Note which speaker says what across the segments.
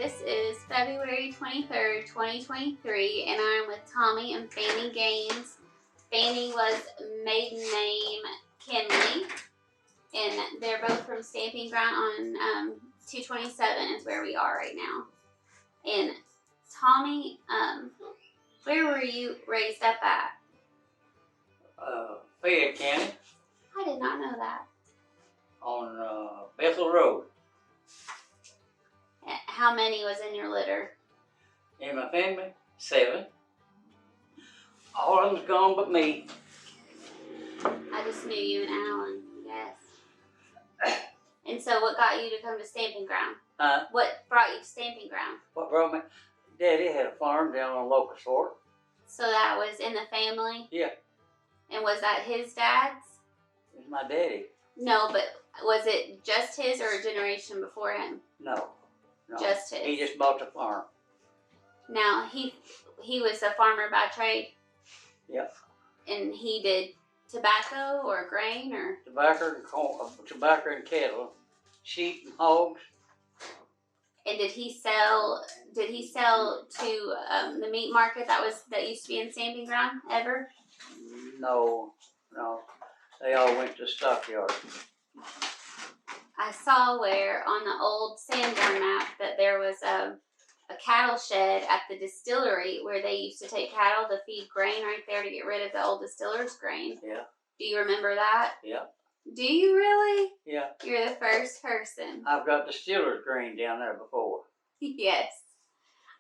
Speaker 1: this is February 23rd, 2023, and I'm with Tommy and Fannie Gaines. Fannie was maiden name Kinley, and they're both from Stamping Ground on 227 is where we are right now. And Tommy, where were you raised up at?
Speaker 2: Fayette County.
Speaker 1: I did not know that.
Speaker 2: On Bethel Road.
Speaker 1: How many was in your litter?
Speaker 2: In my family, 7. All of them's gone but me.
Speaker 1: I just knew you and Alan, yes. And so what got you to come to Stamping Ground? What brought you to Stamping Ground?
Speaker 2: What brought me? Daddy had a farm down on Locust Fork.
Speaker 1: So that was in the family?
Speaker 2: Yeah.
Speaker 1: And was that his dad's?
Speaker 2: It was my daddy.
Speaker 1: No, but was it just his or a generation before him?
Speaker 2: No.
Speaker 1: Just his.
Speaker 2: He just bought the farm.
Speaker 1: Now, he was a farmer by trade?
Speaker 2: Yep.
Speaker 1: And he did tobacco or grain or?
Speaker 2: Tobacco and corn, tobacco and cattle, sheep and hogs.
Speaker 1: And did he sell to the meat market that used to be in Stamping Ground ever?
Speaker 2: No. They all went to the stockyard.
Speaker 1: I saw where on the old Sanborn map that there was a cattle shed at the distillery where they used to take cattle to feed grain right there to get rid of the old distiller's grain.
Speaker 2: Yeah.
Speaker 1: Do you remember that?
Speaker 2: Yeah.
Speaker 1: Do you really?
Speaker 2: Yeah.
Speaker 1: You're the first person.
Speaker 2: I've got distiller's grain down there before.
Speaker 1: Yes.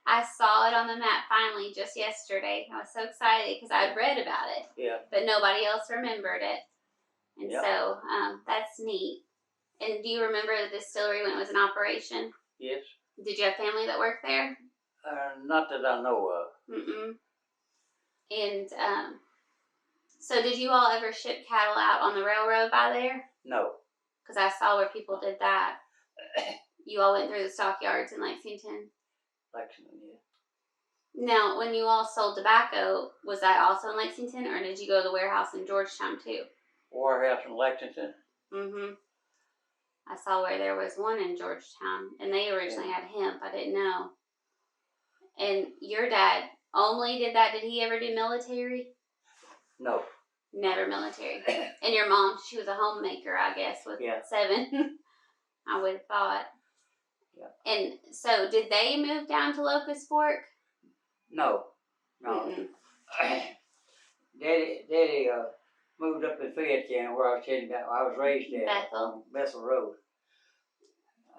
Speaker 1: I saw it on the map finally just yesterday. I was so excited because I'd read about it.
Speaker 2: Yeah.
Speaker 1: But nobody else remembered it. And
Speaker 2: yep.
Speaker 1: so that's neat. And do you remember the distillery when it was in operation?
Speaker 2: Yes.
Speaker 1: Did you have family that worked there?
Speaker 2: Not that I know of.
Speaker 1: Mm-mm. And so did you all ever ship cattle out on the railroad by there?
Speaker 2: No.
Speaker 1: Because I saw where people did that. You all went through the stockyards in Lexington?
Speaker 2: Lexington, yeah.
Speaker 1: Now, when you all sold tobacco, was that also in Lexington, or did you go to the warehouse in Georgetown too?
Speaker 2: Warehouse in Lexington.
Speaker 1: Mm-hmm. I saw where there was one in Georgetown, and they originally had hemp. I didn't know. And your dad only did that. Did he ever do military?
Speaker 2: No.
Speaker 1: Never military. And your mom, she was a homemaker, I guess, with 7. I would have thought.
Speaker 2: Yeah.
Speaker 1: And so, did they move down to Locust Fork?
Speaker 2: No. Daddy moved up in Fayette County where I was telling you about. I was raised at Bethel Road.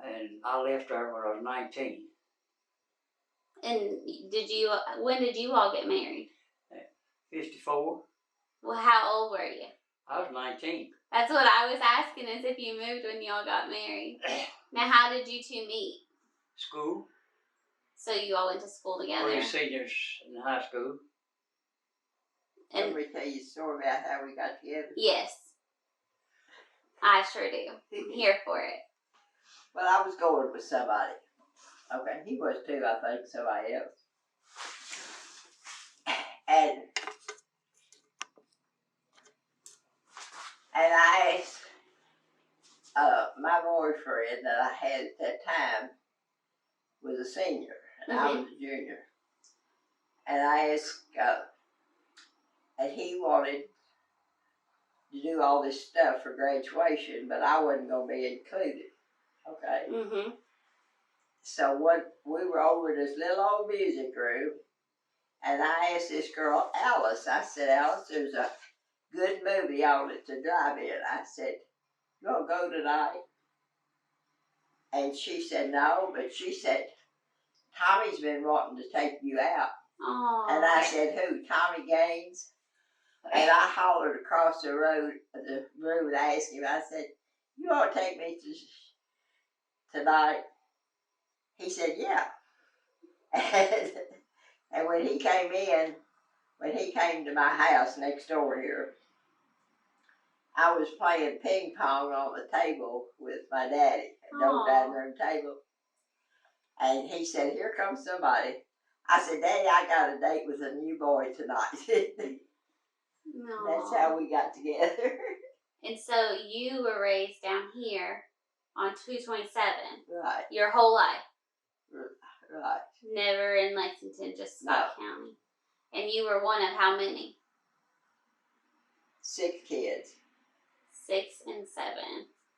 Speaker 2: And I left there when I was 19.
Speaker 1: And when did you all get married?
Speaker 2: 54.
Speaker 1: Well, how old were you?
Speaker 2: I was 19.
Speaker 1: That's what I was asking, is if you moved when y'all got married. Now, how did you two meet?
Speaker 2: School.
Speaker 1: So you all went to school together?
Speaker 2: We were seniors in high school.
Speaker 3: And can we tell you a story about how we got together?
Speaker 1: Yes. I sure do. I'm here for it.
Speaker 3: Well, I was going with somebody. Okay, he was too, I think, somebody else. And I asked my boyfriend that I had at that time was a senior, and I was a junior. And I asked, and he wanted to do all this stuff for graduation, but I wasn't going to be included. Okay.
Speaker 1: Mm-hmm.
Speaker 3: So we were over in this little old music room, and I asked this girl, Alice, I said, Alice, there's a good movie on at the drive-in. I said, you want to go tonight? And she said, no, but she said, Tommy's been wanting to take you out.
Speaker 1: Aww.
Speaker 3: And I said, who, Tommy Gaines? And I hollered across the room and asked him, I said, you want to take me tonight? He said, yeah. And when he came to my house next door here, I was playing ping pong on the table with my daddy, no dining room table. And he said, here comes somebody. I said, Daddy, I got a date with a new boy tonight.
Speaker 1: No.
Speaker 3: That's how we got together.
Speaker 1: And so you were raised down here on 227.
Speaker 3: Right.
Speaker 1: Your whole life.
Speaker 3: Right.
Speaker 1: Never in Lexington, just Scott County. And you were one of how many?
Speaker 3: 6 kids.
Speaker 1: 6 and 7.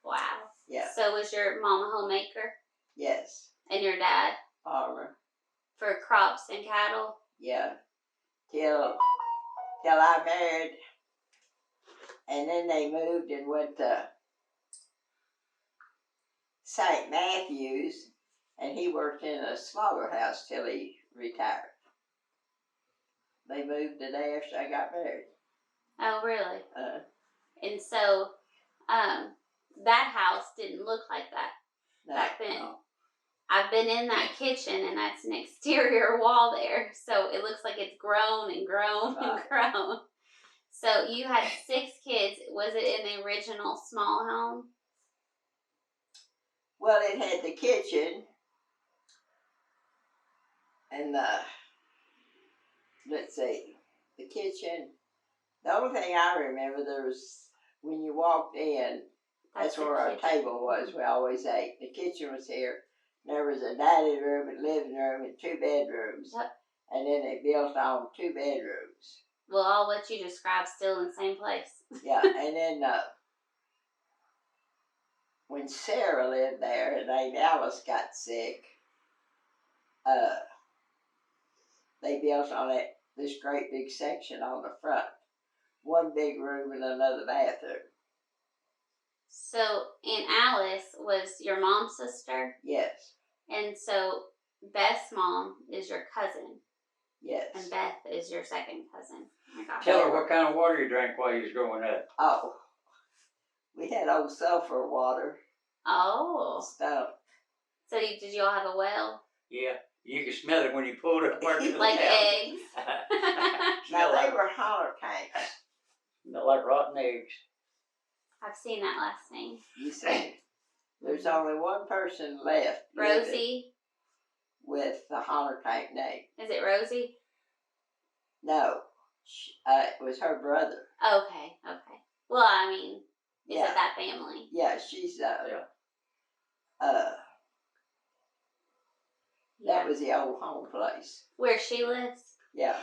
Speaker 1: Wow.
Speaker 3: Yeah.
Speaker 1: So was your mom a homemaker?
Speaker 3: Yes.
Speaker 1: And your dad?
Speaker 3: Farmer.
Speaker 1: For crops and cattle?
Speaker 3: Yeah. Till I married. And then they moved and went to St. Matthews. And he worked in a slaughterhouse till he retired. They moved the day after I got married.
Speaker 1: Oh, really? And so, that house didn't look like that back then.
Speaker 2: No.
Speaker 1: I've been in that kitchen, and that's an exterior wall there, so it looks like it's grown and grown and grown. So you had 6 kids. Was it in the original small home?
Speaker 3: Well, it had the kitchen and let's see, the kitchen. The only thing I remember, there was, when you walked in, that's where our table was. We always ate. The kitchen was here. There was a dining room and living room and 2 bedrooms.
Speaker 1: Yep.
Speaker 3: And then they built on 2 bedrooms.
Speaker 1: Well, all what you described still in the same place.
Speaker 3: Yeah, and then when Sarah lived there and Aunt Alice got sick, they built on it this great big section on the front. 1 big room and another bathroom.
Speaker 1: So Aunt Alice was your mom's sister?
Speaker 3: Yes.
Speaker 1: And so Beth's mom is your cousin.
Speaker 3: Yes.
Speaker 1: And Beth is your second cousin. Oh my gosh.
Speaker 2: Tell her what kind of water you drank while you was growing up.
Speaker 3: Oh, we had old sulfur water.
Speaker 1: Oh.
Speaker 3: Stuff.
Speaker 1: So did you all have a well?
Speaker 2: Yeah, you could smell it when you pulled it apart.
Speaker 1: Like eggs?
Speaker 3: Now they were holler tanks.
Speaker 2: Smell like rotten eggs.
Speaker 1: I've seen that last name.
Speaker 3: You see, there's only one person left.
Speaker 1: Rosie?
Speaker 3: With the holler tank name.
Speaker 1: Is it Rosie?
Speaker 3: No, it was her brother.
Speaker 1: Okay. Well, I mean, is it that family?
Speaker 3: Yeah, she's
Speaker 2: Yeah.
Speaker 3: That was the old home place.
Speaker 1: Where she lives?
Speaker 3: Yeah.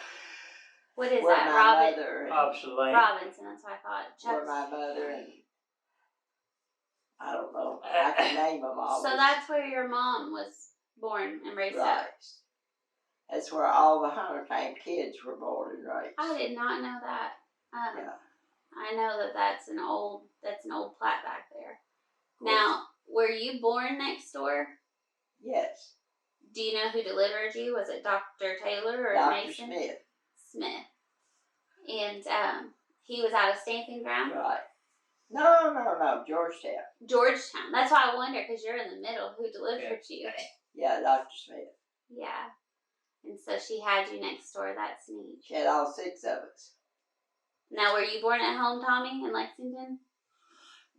Speaker 1: What is
Speaker 3: where
Speaker 1: that?
Speaker 3: My mother
Speaker 1: Robinson, that's what I thought.
Speaker 3: Where my mother and I don't know. I can name them all.
Speaker 1: So that's where your mom was born and raised up.
Speaker 3: That's where all the Hunter Tank kids were born and raised.
Speaker 1: I did not know that.
Speaker 3: Yeah.
Speaker 1: I know that's an old plat back there. Now, were you born next door?
Speaker 3: Yes.
Speaker 1: Do you know who delivered you? Was it Dr. Taylor or
Speaker 3: Dr.
Speaker 1: Mason?
Speaker 3: Smith.
Speaker 1: And he was out of Stamping Ground?
Speaker 3: Right. No, Georgetown.
Speaker 1: Georgetown. That's why I wonder, because you're in the middle. Who delivered you?
Speaker 3: Yeah, Dr. Smith.
Speaker 1: Yeah. And so she had you next door. That's neat.
Speaker 3: She had all 6 of us.
Speaker 1: Now, were you born at home, Tommy, in Lexington?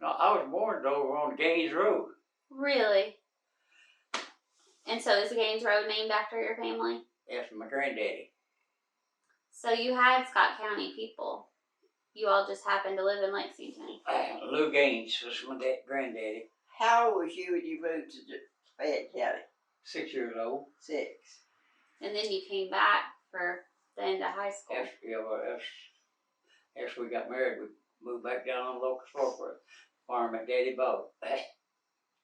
Speaker 2: No, I was born over on Gaines Road.
Speaker 1: Really? And so is Gaines Road named after your family?
Speaker 2: Yes, my granddaddy.
Speaker 1: So you had Scott County people. You all just happened to live in Lexington.
Speaker 2: Lou Gaines was my granddaddy.
Speaker 3: How old was you when you moved to Fayette County?
Speaker 2: 6 years old.
Speaker 3: 6.
Speaker 1: And then you came back for the end of high school.
Speaker 2: After we got married, we moved back down on Locust Fork for a farm that Daddy bought.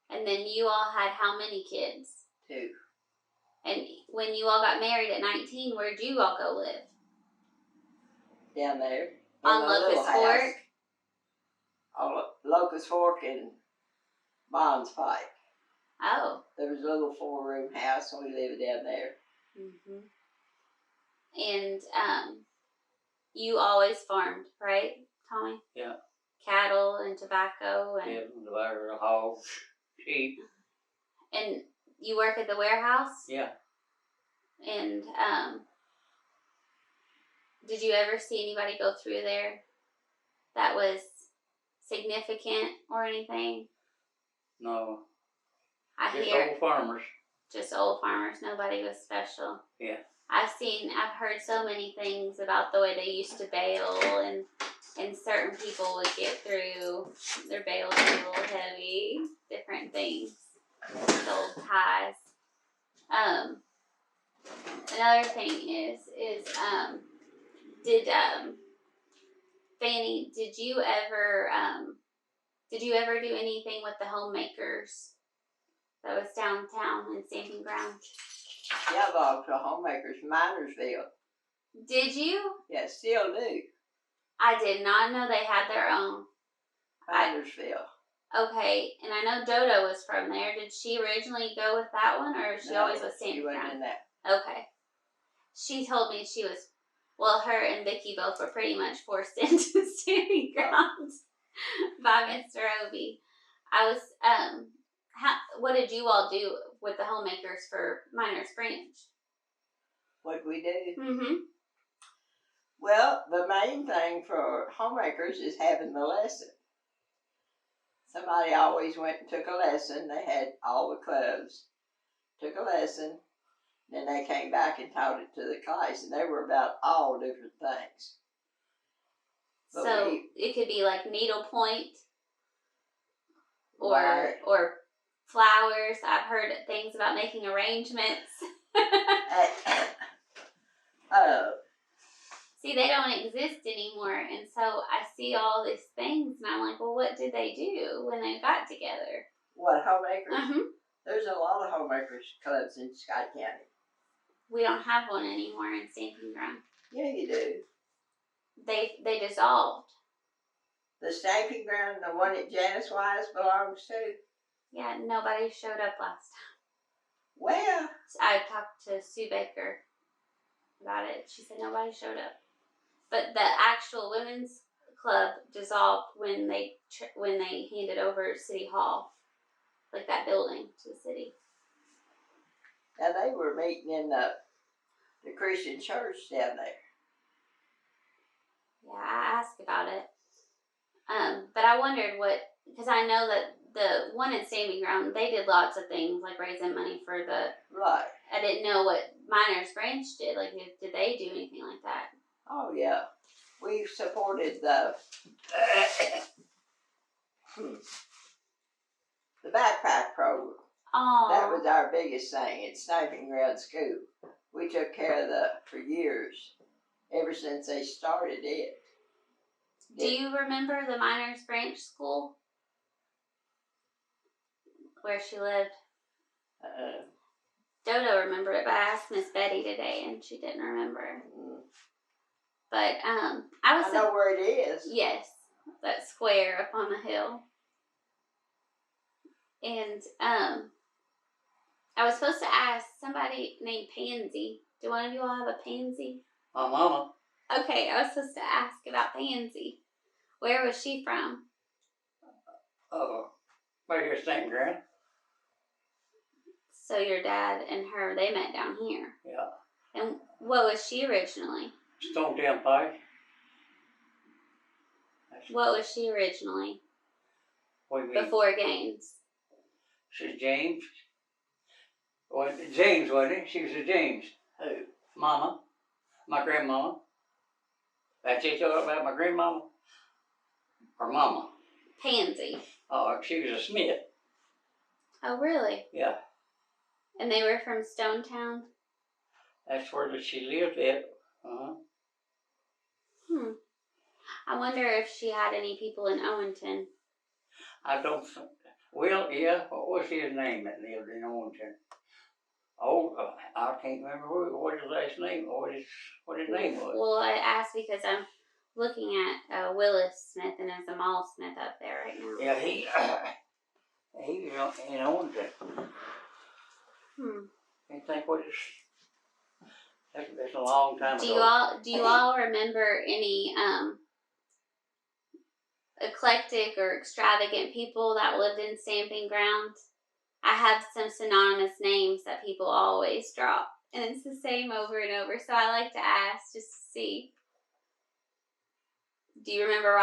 Speaker 1: And then you all had how many kids?
Speaker 3: 2.
Speaker 1: And when you all got married at 19, where'd you all go live?
Speaker 3: Down there.
Speaker 1: On Locust Fork?
Speaker 3: On Locust Fork and Bonds Pike.
Speaker 1: Oh.
Speaker 3: There was a little 4-room house and we lived down there.
Speaker 1: Mm-hmm. And you always farmed, right, Tommy?
Speaker 2: Yeah.
Speaker 1: Cattle and tobacco and...
Speaker 2: Yeah, the hogs, sheep.
Speaker 1: And you work at the warehouse?
Speaker 2: Yeah.
Speaker 1: And did you ever see anybody go through there that was significant or anything?
Speaker 2: No.
Speaker 1: Just old farmers. Just old farmers. Nobody was special.
Speaker 2: Yeah.
Speaker 1: I've heard so many things about the way they used to bale, and certain people would get through their bales a little heavy, different things, old ties. another thing is did Fannie, did you ever do anything with the homemakers that was downtown in Stamping Ground?
Speaker 3: Yeah, I belonged to Homemakers, Minersville.
Speaker 1: Did you?
Speaker 3: Yeah, still do.
Speaker 1: I did not know they had their own.
Speaker 3: Minersville.
Speaker 1: Okay, and I know Dodo was from there. Did she originally go with that one, or she always was Stamping Ground?
Speaker 3: She wasn't in that.
Speaker 1: Okay. She told me she was, well, her and Vicky both were pretty much forced into Stamping Ground by Mr. Obie. I was, what did you all do with the homemakers for Miners Branch?
Speaker 3: What we do?
Speaker 1: Mm-hmm.
Speaker 3: Well, the main thing for homemakers is having the lesson. Somebody always went and took a lesson. They had all the clubs, took a lesson, then they came back and taught it to the class, and they were about all different things. But
Speaker 1: so it could be like needlepoint or
Speaker 3: right.
Speaker 1: or flowers. I've heard things about making arrangements. See, they don't exist anymore, and so I see all these things, and I'm like, well, what did they do when they got together?
Speaker 3: What, homemakers?
Speaker 1: Mm-hmm.
Speaker 3: There's a lot of homemakers clubs in Scott County.
Speaker 1: We don't have one anymore in Stamping Ground.
Speaker 3: Yeah, you do.
Speaker 1: They dissolved.
Speaker 3: The Stamping Ground, the one that Janice Wise belongs to?
Speaker 1: Yeah, nobody showed up last time.
Speaker 3: Well,
Speaker 1: I talked to Sue Baker about it. She said nobody showed up. But the actual women's club dissolved when they handed over City Hall, like that building, to the city.
Speaker 3: now they were meeting in the Christian church down there.
Speaker 1: Yeah, I asked about it. But I wondered because I know that the one in Stamping Ground, they did lots of things like raising money for the.
Speaker 3: Right.
Speaker 1: I didn't know what Miners Branch did. Like, did they do anything like that?
Speaker 3: Oh, yeah. We supported the backpack program.
Speaker 1: Oh.
Speaker 3: That was our biggest thing at Stamping Ground School. We took care of for years, ever since they started it.
Speaker 1: Do you remember the Miners Branch School? Where she lived? Dodo remembered it, but I asked Miss Betty today, and she didn't remember. But I
Speaker 3: know where it is.
Speaker 1: Yes, that square up on the hill. And I was supposed to ask somebody named Pansy. Do one of you all have a Pansy?
Speaker 2: My mama.
Speaker 1: Okay, I was supposed to ask about Pansy. Where was she from?
Speaker 2: Right here at Stamping Ground.
Speaker 1: So your dad and her, they met down here.
Speaker 2: Yeah.
Speaker 1: And what was she originally?
Speaker 2: Stonetown Pike.
Speaker 1: What was she originally?
Speaker 2: What do you mean?
Speaker 1: Before Gaines.
Speaker 2: She's James. Well, James, wasn't it? She was a James.
Speaker 3: Who?
Speaker 2: Mama. My grandmama. That's it, talking about my grandmama? Or mama?
Speaker 1: Pansy.
Speaker 2: Oh, she was a Smith.
Speaker 1: Oh, really?
Speaker 2: Yeah.
Speaker 1: And they were from Stonetown?
Speaker 2: That's where she lived at.
Speaker 1: I wonder if she had any people in Owenton.
Speaker 2: I don't. Well, yeah. What was his name that lived in Owenton? Oh, I can't remember what his last name. What his name was.
Speaker 1: Well, I asked because I'm looking at Willis Smith, and there's a Mall Smith up there right now.
Speaker 2: Yeah, he was in Owenton. I think what is. That's a long time ago.
Speaker 1: Do you all remember any eclectic or extravagant people that lived in Stamping Ground? I have some synonymous names that people always drop, and it's the same over and over. So I like to ask just to see. Do you remember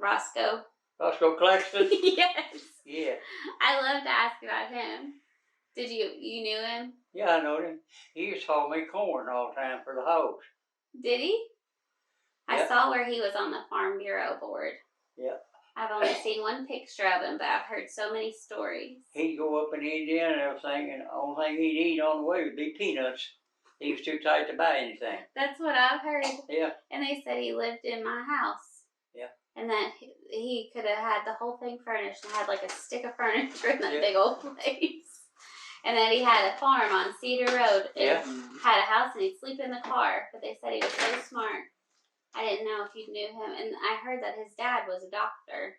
Speaker 1: Roscoe?
Speaker 2: Roscoe Claxton?
Speaker 1: Yes.
Speaker 2: Yeah.
Speaker 1: I love to ask about him. Did you knew him?
Speaker 2: Yeah, I know him. He used to haul me corn all the time for the hoes.
Speaker 1: Did he?
Speaker 2: Yeah.
Speaker 1: I saw where he was on the Farm Bureau board.
Speaker 2: Yeah.
Speaker 1: I've only seen one picture of him, but I've heard so many stories.
Speaker 2: He'd go up in Indiana and everything, and the only thing he'd eat on the way would be peanuts. He was too tight to buy anything.
Speaker 1: That's what I've heard.
Speaker 2: Yeah.
Speaker 1: And they said he lived in my house.
Speaker 2: Yeah.
Speaker 1: And that he could have had the whole thing furnished and had like a stick of furniture in that
Speaker 2: Yeah.
Speaker 1: big old place. And that he had a farm on Cedar Road and
Speaker 2: Yeah.
Speaker 1: had a house and he'd sleep in the car. But they said he was so smart. I didn't know if you knew him. And I heard that his dad was a doctor.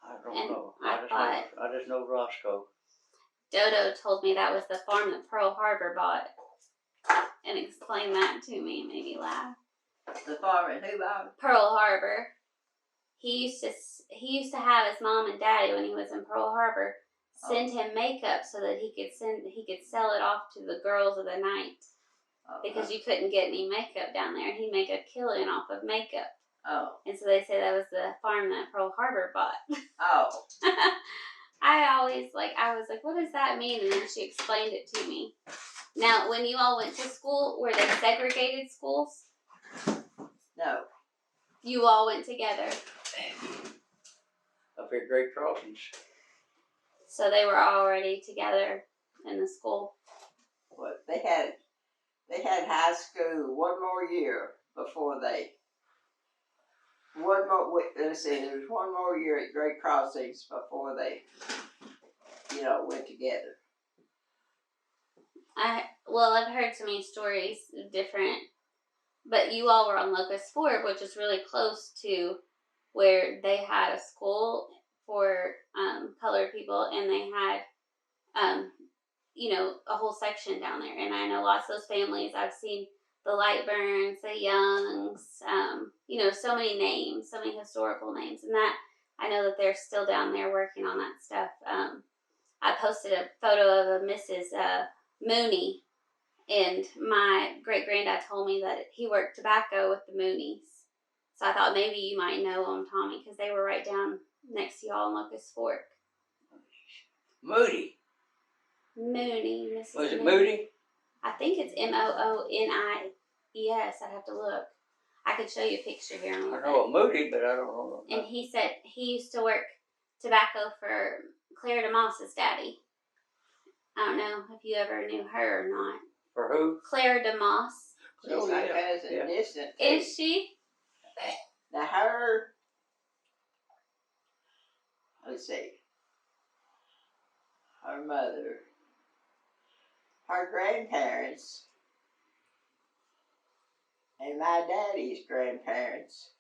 Speaker 2: I don't
Speaker 1: And
Speaker 2: know.
Speaker 1: I
Speaker 2: just know Roscoe.
Speaker 1: Dodo told me that was the farm that Pearl Harbor bought. And explained that to me and made me laugh.
Speaker 3: The farm and who bought it?
Speaker 1: Pearl Harbor. He used to have his mom and daddy when he was in Pearl Harbor send him makeup so that he could sell it off to the girls of the night because you couldn't get any makeup down there. He'd make a killing off of makeup.
Speaker 3: Oh.
Speaker 1: And so they say that was the farm that Pearl Harbor bought.
Speaker 3: Oh.
Speaker 1: I was like, what does that mean? And then she explained it to me. Now, when you all went to school, were they segregated schools?
Speaker 3: No.
Speaker 1: You all went together.
Speaker 2: Up at Great Crossings.
Speaker 1: So they were already together in the school.
Speaker 3: Well, they had high school one more year before they. Let's see, there was one more year at Great Crossings before they, went together.
Speaker 1: I've heard so many stories different, but you all were on Locust Ford, which is really close to where they had a school for colored people, and they had, a whole section down there. And I know lots of those families. I've seen the Lightburns, the Youngs, so many names, so many historical names, and that I know that they're still down there working on that stuff. I posted a photo of a Mrs. Mooney, and my great-granddad told me that he worked tobacco with the Moonies. So I thought maybe you might know them, Tommy, because they were right down next to y'all in Locust Fork.
Speaker 2: Moody.
Speaker 1: Mooney, Mrs.
Speaker 2: Was it Moody?
Speaker 1: I think it's Moonies. I'd have to look. I could show you a picture here in a little bit.
Speaker 2: I know a Moody, but I don't know.
Speaker 1: And he said he used to work tobacco for Claire DeMoss's daddy. I don't know if you ever knew her or not.
Speaker 2: For who?
Speaker 1: Claire DeMoss.
Speaker 3: She's my cousin, distant.
Speaker 1: Is she?
Speaker 3: Now her, let's see, her mother, her grandparents, and my daddy's grandparents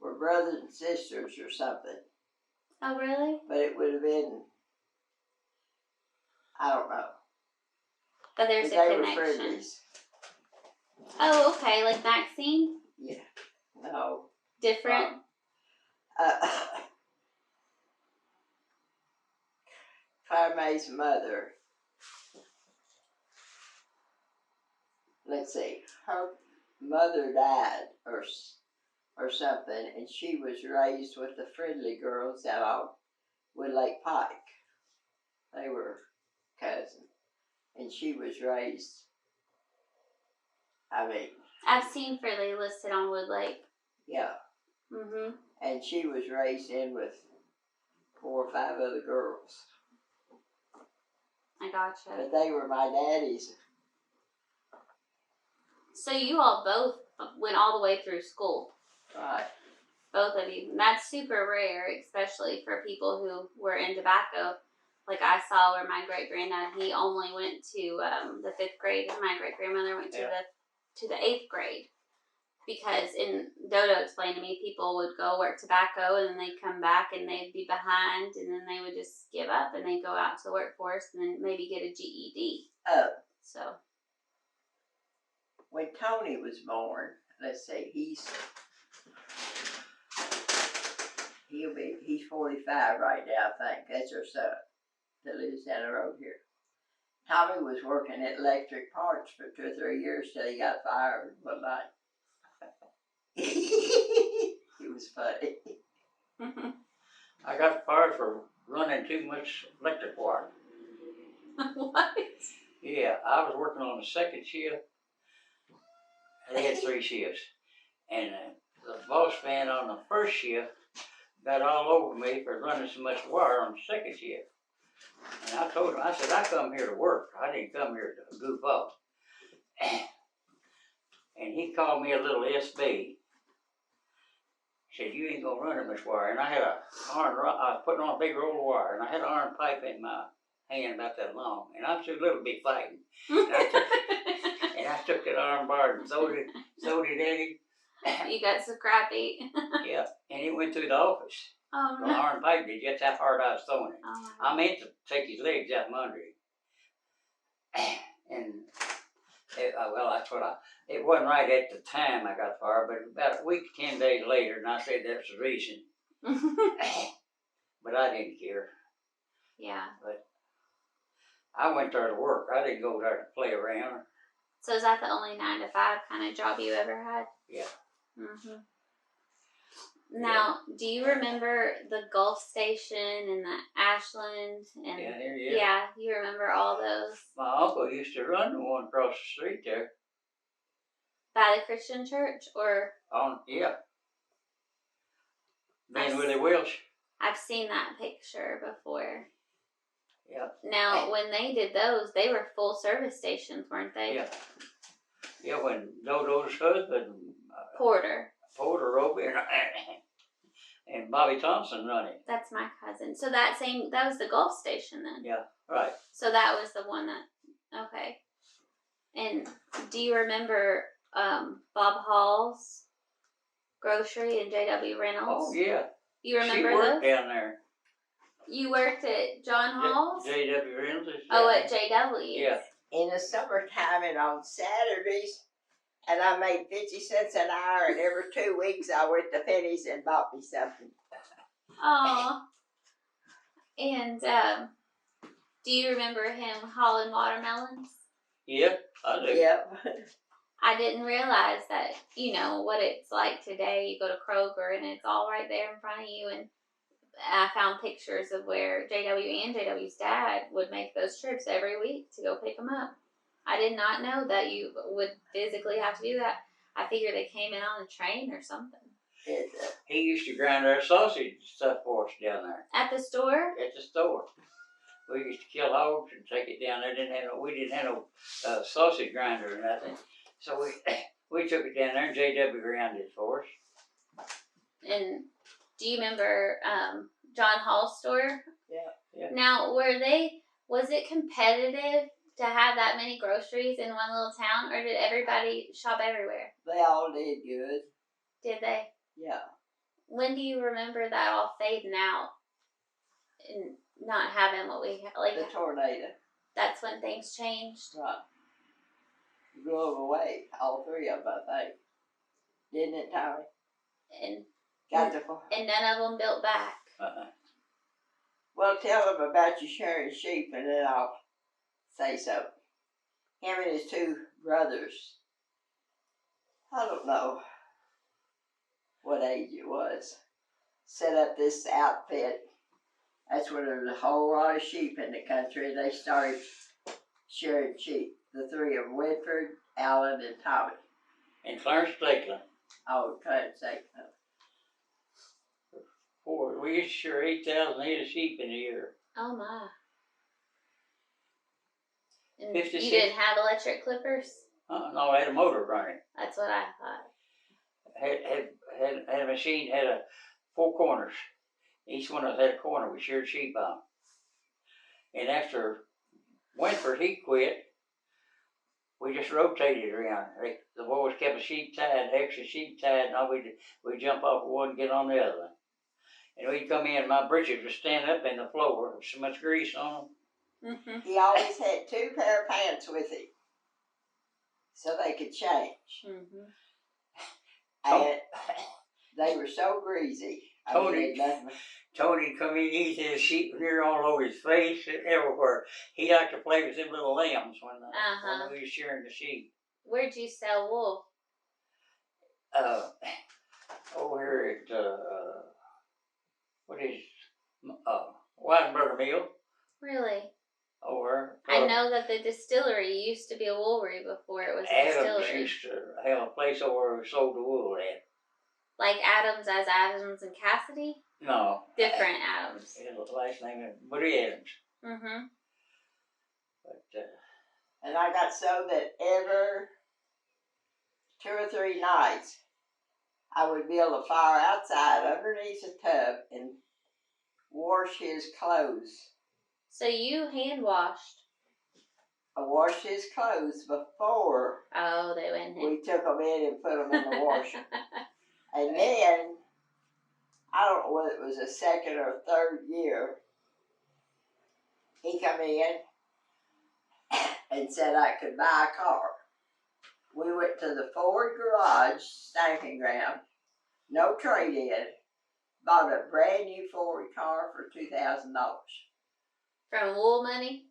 Speaker 3: were brothers and sisters or something.
Speaker 1: Oh, really?
Speaker 3: But it would have been, I don't know.
Speaker 1: But there's a
Speaker 3: they
Speaker 1: connection.
Speaker 3: were friendlies.
Speaker 1: Oh, okay, like Maxine?
Speaker 3: Yeah. No.
Speaker 1: Different?
Speaker 3: Claire May's mother, let's see, her mother died or something, and she was raised with the Friendly girls out on Woodlake Pike. They were cousins, and she was raised,
Speaker 1: I've seen Friendly listed on Woodlake.
Speaker 3: yeah.
Speaker 1: Mm-hmm.
Speaker 3: And she was raised in with 4 or 5 other girls.
Speaker 1: I gotcha.
Speaker 3: But they were my daddy's.
Speaker 1: So you all both went all the way through school.
Speaker 3: Right.
Speaker 1: Both of you. And that's super rare, especially for people who were in tobacco. Like I saw where my great-granddad, he only went to the 5th grade, and my great-grandmother went to the 8th grade. Because Dodo explained to me, people would go work tobacco and then they'd come back and they'd be behind, and then they would just give up and they'd go out to the workforce and then maybe get a GED.
Speaker 3: Oh.
Speaker 1: So.
Speaker 3: When Tony was born, let's see, he's 45 right now, I think. That's our son that lives down the road here. Tommy was working at Electric Parts for 2 or 3 years till he got fired one night. It was funny.
Speaker 2: I got fired for running too much electric wire.
Speaker 1: What?
Speaker 2: Yeah, I was working on the 2nd shift. They had 3 shifts. And the boss man on the 1st shift got all over me for running so much wire on the 2nd shift. And I told him, I said, I come here to work. I didn't come here to goof off. And he called me a little SB. Said, you ain't gonna run in this wire. And I had I was putting on a big roll of wire, and I had an iron pipe in my hand about that long. And I was too little to be fighting. And I took that iron bar and throwed it at him.
Speaker 1: You got scrappy.
Speaker 2: Yeah, and it went through the office.
Speaker 1: Oh,
Speaker 2: The
Speaker 1: no.
Speaker 2: iron pipe did. That's how hard I was throwing it.
Speaker 1: Oh,
Speaker 2: I meant to take his legs out from under him. And, that's what it wasn't right at the time I got fired, but about a week, 10 days later, and I said that's the reason. But I didn't care.
Speaker 1: Yeah.
Speaker 2: But I went there to work. I didn't go there to play around.
Speaker 1: So is that the only 9 to 5 kind of job you ever had?
Speaker 2: Yeah.
Speaker 1: Mhm. Now, do you remember the Gulf Station and the Ashland and
Speaker 2: Yeah.
Speaker 1: you remember all those?
Speaker 2: My uncle used to run the one across the street there.
Speaker 1: By the Christian church or?
Speaker 2: Yeah. Ben Willie Welch.
Speaker 1: I've seen that picture before.
Speaker 2: Yeah.
Speaker 1: Now, when they did those, they were full service stations, weren't they?
Speaker 2: Yeah. Yeah, when Dodo's husband,
Speaker 1: Porter
Speaker 2: Roby, and Bobby Thompson run it.
Speaker 1: That's my cousin. So that was the Gulf Station then?
Speaker 2: Yeah, right.
Speaker 1: So that was the one that, okay. And do you remember Bob Hall's Grocery and J.W. Reynolds?
Speaker 2: Oh, yeah.
Speaker 1: You remember
Speaker 2: she worked
Speaker 1: those?
Speaker 2: down there.
Speaker 1: You worked at John Hall's?
Speaker 2: J.W. Reynolds.
Speaker 1: At J.W.'s?
Speaker 2: Yeah.
Speaker 3: In the summertime and on Saturdays, and I made 50 cents an hour, and every 2 weeks I went to Penny's and bought me something.
Speaker 1: Aw. And do you remember him hauling watermelons?
Speaker 2: Yep, I do.
Speaker 3: Yep.
Speaker 1: I didn't realize that, what it's like today. You go to Kroger and it's all right there in front of you. And I found pictures of where JW and JW's dad would make those trips every week to go pick them up. I did not know that you would physically have to do that. I figured they came in on a train or something.
Speaker 2: He used to grind our sausage stuff for us down there.
Speaker 1: At the store?
Speaker 2: At the store. We used to kill hogs and take it down there. We didn't have no sausage grinder or nothing. So we took it down there and JW ground it for us.
Speaker 1: And do you remember John Hall's store?
Speaker 3: Yeah.
Speaker 1: Now, was it competitive to have that many groceries in one little town, or did everybody shop everywhere?
Speaker 3: They all did good.
Speaker 1: Did they?
Speaker 3: Yeah.
Speaker 1: When do you remember that all fading out and not having what we like?
Speaker 3: The tornado.
Speaker 1: That's when things changed.
Speaker 3: Right. Drove away, all 3 of them, I think. Didn't it, Tommy?
Speaker 1: And
Speaker 3: And
Speaker 1: none of them built back.
Speaker 3: Well, tell them about you sharing sheep, and then I'll say so. Him and his 2 brothers, I don't know what age it was, set up this outfit. That's when there was a whole lot of sheep in the country. They started sharing sheep. The 3 of them, Winford, Alan, and Tommy.
Speaker 2: And Clarence Lakeland.
Speaker 3: Oh, Clarence Lakeland.
Speaker 2: We used to share 8,000 head of sheep in a year.
Speaker 1: Oh my. And
Speaker 2: 56.
Speaker 1: You didn't have electric clippers?
Speaker 2: No, I had a motor running.
Speaker 1: That's what I thought.
Speaker 2: Had a machine, had 4 corners. Each one of us had a corner we shared sheep on. And after Winford, he quit, we just rotated around. The boys kept a sheep tied, extra sheep tied, and we'd jump off one and get on the other one. And we'd come in, my britches would stand up in the floor, with so much grease on them.
Speaker 1: Mm-hmm.
Speaker 3: He always had 2 pair of pants with him, so they could change.
Speaker 1: Mm-hmm.
Speaker 3: And they were so greasy.
Speaker 2: Tony come in, he'd have sheep hair all over his face and everywhere. He liked to play with them little lambs when we were sharing the sheep.
Speaker 1: Where'd you sell wool?
Speaker 2: Over here at Weisenberger Mill.
Speaker 1: Really?
Speaker 2: Over.
Speaker 1: I know that the distillery used to be a woolry before it was a distillery.
Speaker 2: Adams used to have a place over where we sold the wool at.
Speaker 1: Like Adams as Adams and Cassidy?
Speaker 2: No.
Speaker 1: Different Adams.
Speaker 2: His last name is Woody Adams.
Speaker 1: Mm-hmm.
Speaker 2: But
Speaker 3: And I got so that every 2 or 3 nights, I would build a fire outside underneath the tub and wash his clothes.
Speaker 1: So you hand washed.
Speaker 3: I washed his clothes before
Speaker 1: Oh, they went in.
Speaker 3: we took them in and put them in the washer. And then, I don't know whether it was the second or third year, he come in and said I could buy a car. We went to the Ford garage stamping ground, no trade-in, bought a brand new Ford car for $2,000.
Speaker 1: From wool money?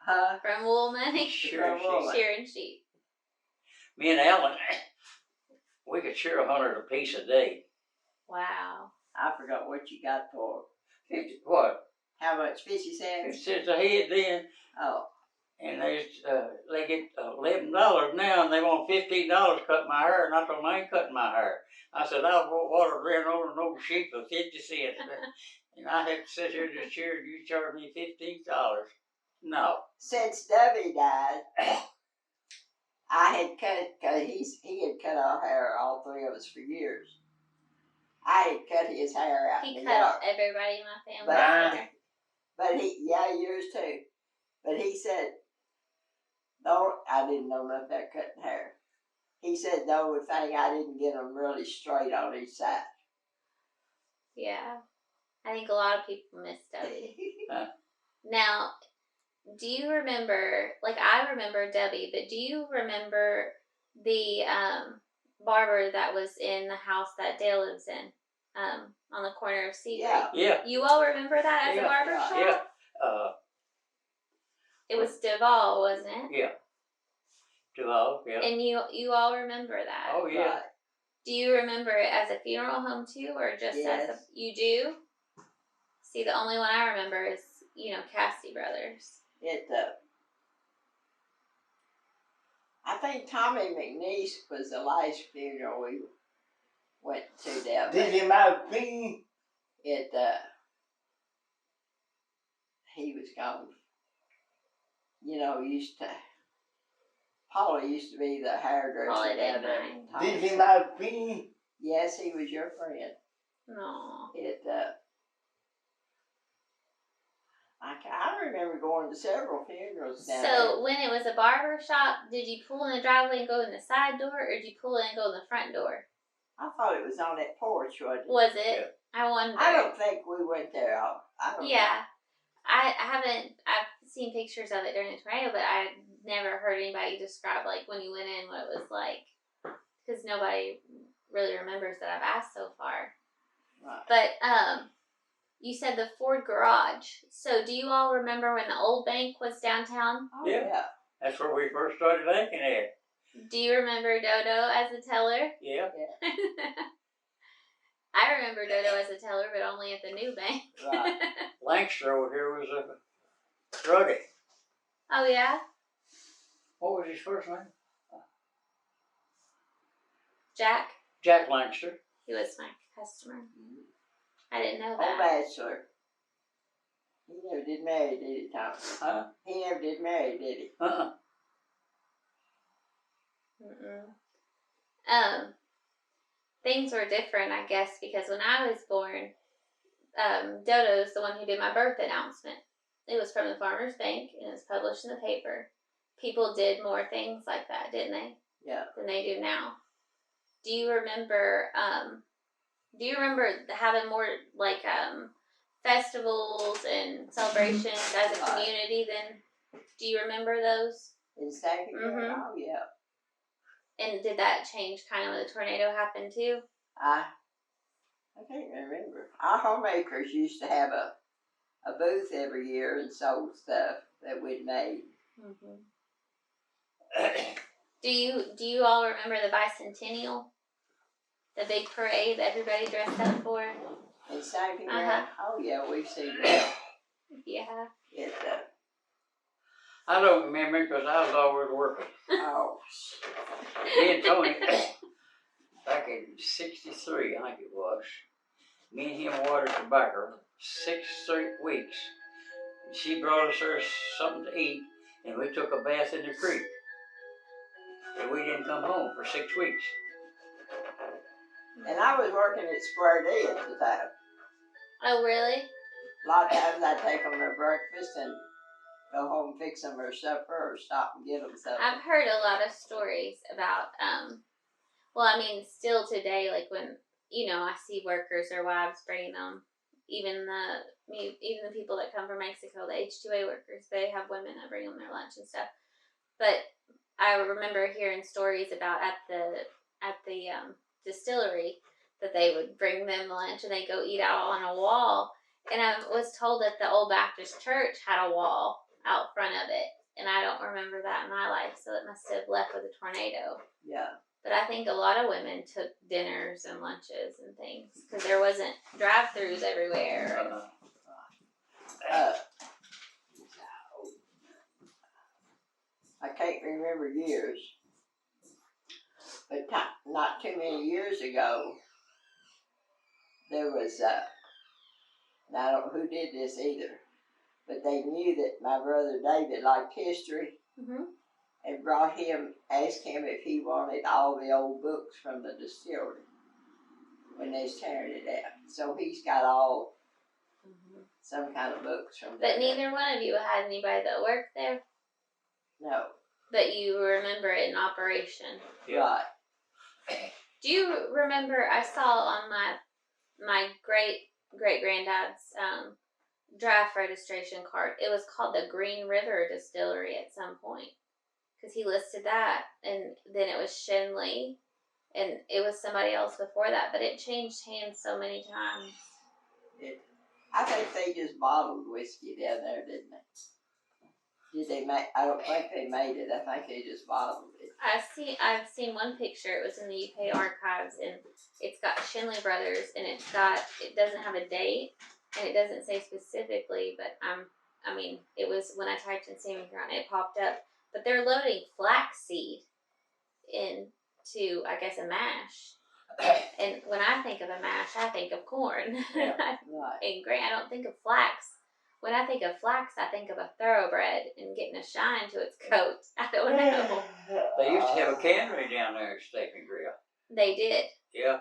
Speaker 3: Huh?
Speaker 1: From wool money?
Speaker 2: Sure,
Speaker 1: Shearing sheep.
Speaker 2: Me and Alan, we could shear 100 apiece a day.
Speaker 1: Wow.
Speaker 3: I forgot what you got for.
Speaker 2: 50, what?
Speaker 3: How much? 50 cents?
Speaker 2: 50 cents a head then.
Speaker 3: Oh.
Speaker 2: And they get $11 now, and they want $15 to cut my hair, and I told them I ain't cutting my hair. I said I'll go water ran over an old sheep for 50 cents, and I had to sit here just cheering. You charge me $15? No.
Speaker 3: Since Debbie died, I had cut, cause he had cut our hair, all 3 of us, for years. I had cut his hair out.
Speaker 1: He
Speaker 3: in
Speaker 1: cut
Speaker 3: the yard.
Speaker 1: everybody in my family.
Speaker 3: But yours too. But he said, no, I didn't know nothing about cutting hair. He said the only thing I didn't get them really straight on each side.
Speaker 1: Yeah. I think a lot of people miss Debbie. Now, do you remember, like I remember Debbie, but do you remember the barber that was in the house that Dale lives in, on the corner of Cedar?
Speaker 2: Yeah.
Speaker 1: You all remember that as a barber shop?
Speaker 2: Yeah.
Speaker 1: It was Duval, wasn't it?
Speaker 2: Yeah. Duval, yeah.
Speaker 1: And you all remember that?
Speaker 2: Oh, yeah.
Speaker 3: Right.
Speaker 1: Do you remember it as a funeral home too, or just
Speaker 3: Yes.
Speaker 1: as a... You do? See, the only one I remember is, Cassidy Brothers.
Speaker 3: I think Tommy McNeese was the last funeral we went to down there.
Speaker 4: This is my opinion.
Speaker 3: He was gone. Paula used to be the hairdresser
Speaker 1: Paula
Speaker 3: down
Speaker 1: didn't
Speaker 3: there.
Speaker 1: mind.
Speaker 4: This is my opinion.
Speaker 3: Yes, he was your friend.
Speaker 1: No.
Speaker 3: I remember going to several funerals down there.
Speaker 1: So when it was a barber shop, did you pull in the driveway and go in the side door, or did you pull in and go in the front door?
Speaker 3: I thought it was on that porch, wasn't it?
Speaker 1: Was it?
Speaker 2: Yeah.
Speaker 1: I wonder.
Speaker 3: I don't think we went there. I don't
Speaker 1: Yeah. I haven't. I've seen pictures of it during the tornado, but I never heard anybody describe like when you went in what it was like, because nobody really remembers that I've asked so far.
Speaker 3: Right.
Speaker 1: But you said the Ford garage. So do you all remember when the old bank was downtown?
Speaker 3: Oh,
Speaker 2: Yeah.
Speaker 3: yeah.
Speaker 2: That's where we first started banking at.
Speaker 1: Do you remember Dodo as a teller?
Speaker 2: Yeah.
Speaker 1: I remember Dodo as a teller, but only at the new bank.
Speaker 3: Right.
Speaker 2: Langston over here was a druggie.
Speaker 1: Oh, yeah?
Speaker 2: What was his first name?
Speaker 1: Jack?
Speaker 2: Jack Langston.
Speaker 1: He was my customer. I didn't know
Speaker 3: Old
Speaker 1: that.
Speaker 3: bachelor. He never did marry, did he, Tom?
Speaker 2: Huh?
Speaker 3: He never did marry, did he?
Speaker 2: Uh-uh.
Speaker 1: Things were different, I guess, because when I was born, Dodo's the one who did my birth announcement. It was from the Farmer's Bank, and it was published in the paper. People did more things like that, didn't they?
Speaker 3: Yeah.
Speaker 1: Than they do now. Do you remember having more, like, festivals and celebrations as a community then? Do you remember those?
Speaker 3: In Stamping Ground?
Speaker 1: Mhm.
Speaker 3: Oh, yeah.
Speaker 1: And did that change kind of when the tornado happened too?
Speaker 3: I can't remember. Our homemakers used to have a booth every year and sold stuff that we'd made.
Speaker 1: Mm-hmm. Do you all remember the bicentennial? The big parade that everybody dressed up for?
Speaker 3: In Stamping Ground? Oh, yeah, we've seen that.
Speaker 1: Yeah.
Speaker 2: I don't remember because I was always working.
Speaker 3: Oh.
Speaker 2: Me and Tony, back in '63, I think it was, me and him watered tobacco 6 straight weeks. She brought us there something to eat, and we took a bath in the creek. And we didn't come home for 6 weeks.
Speaker 3: And I was working at Square D at the time.
Speaker 1: Oh, really?
Speaker 3: A lot of times I'd take them their breakfast and go home and fix them their supper or stop and get them something.
Speaker 1: I've heard a lot of stories about, well, I mean, still today, like when, I see workers or wives bringing them, even the people that come from Mexico, the H-2A workers, they have women that bring them their lunch and stuff. But I remember hearing stories about at the distillery that they would bring them lunch and they go eat out on a wall. And I was told that the old Baptist church had a wall out front of it. And I don't remember that in my life, so it must have left with a tornado.
Speaker 3: Yeah.
Speaker 1: But I think a lot of women took dinners and lunches and things because there wasn't drive-thrus everywhere.
Speaker 3: I can't remember years, but not too many years ago, there was, and I don't know who did this either, but they knew that my brother David liked history, and asked him if he wanted all the old books from the distillery when they was tearing it out. So he's got all some kind of books from there.
Speaker 1: But neither one of you had anybody that worked there?
Speaker 3: No.
Speaker 1: But you remember it in operation?
Speaker 3: Right.
Speaker 1: Do you remember, I saw on my great-great-granddad's draft registration card, it was called the Green River Distillery at some point. Because he listed that, and then it was Shenley, and it was somebody else before that, but it changed hands so many times.
Speaker 3: I think they just bottled whiskey down there, didn't they? Did they make? I don't think they made it. I think they just bottled it.
Speaker 1: I've seen one picture. It was in the UK archives, and it's got Shenley Brothers, and it doesn't have a date, and it doesn't say specifically, but it was when I typed in salmon ground, it popped up. But they're loading flaxseed into, I guess, a mash. And when I think of a mash, I think of corn.
Speaker 3: Yeah, right.
Speaker 1: And grain. I don't think of flax. When I think of flax, I think of a thoroughbred and getting a shine to its coat. I don't know.
Speaker 2: They used to have a cannery down there at Steak and Grill.
Speaker 1: They did.
Speaker 2: Yeah.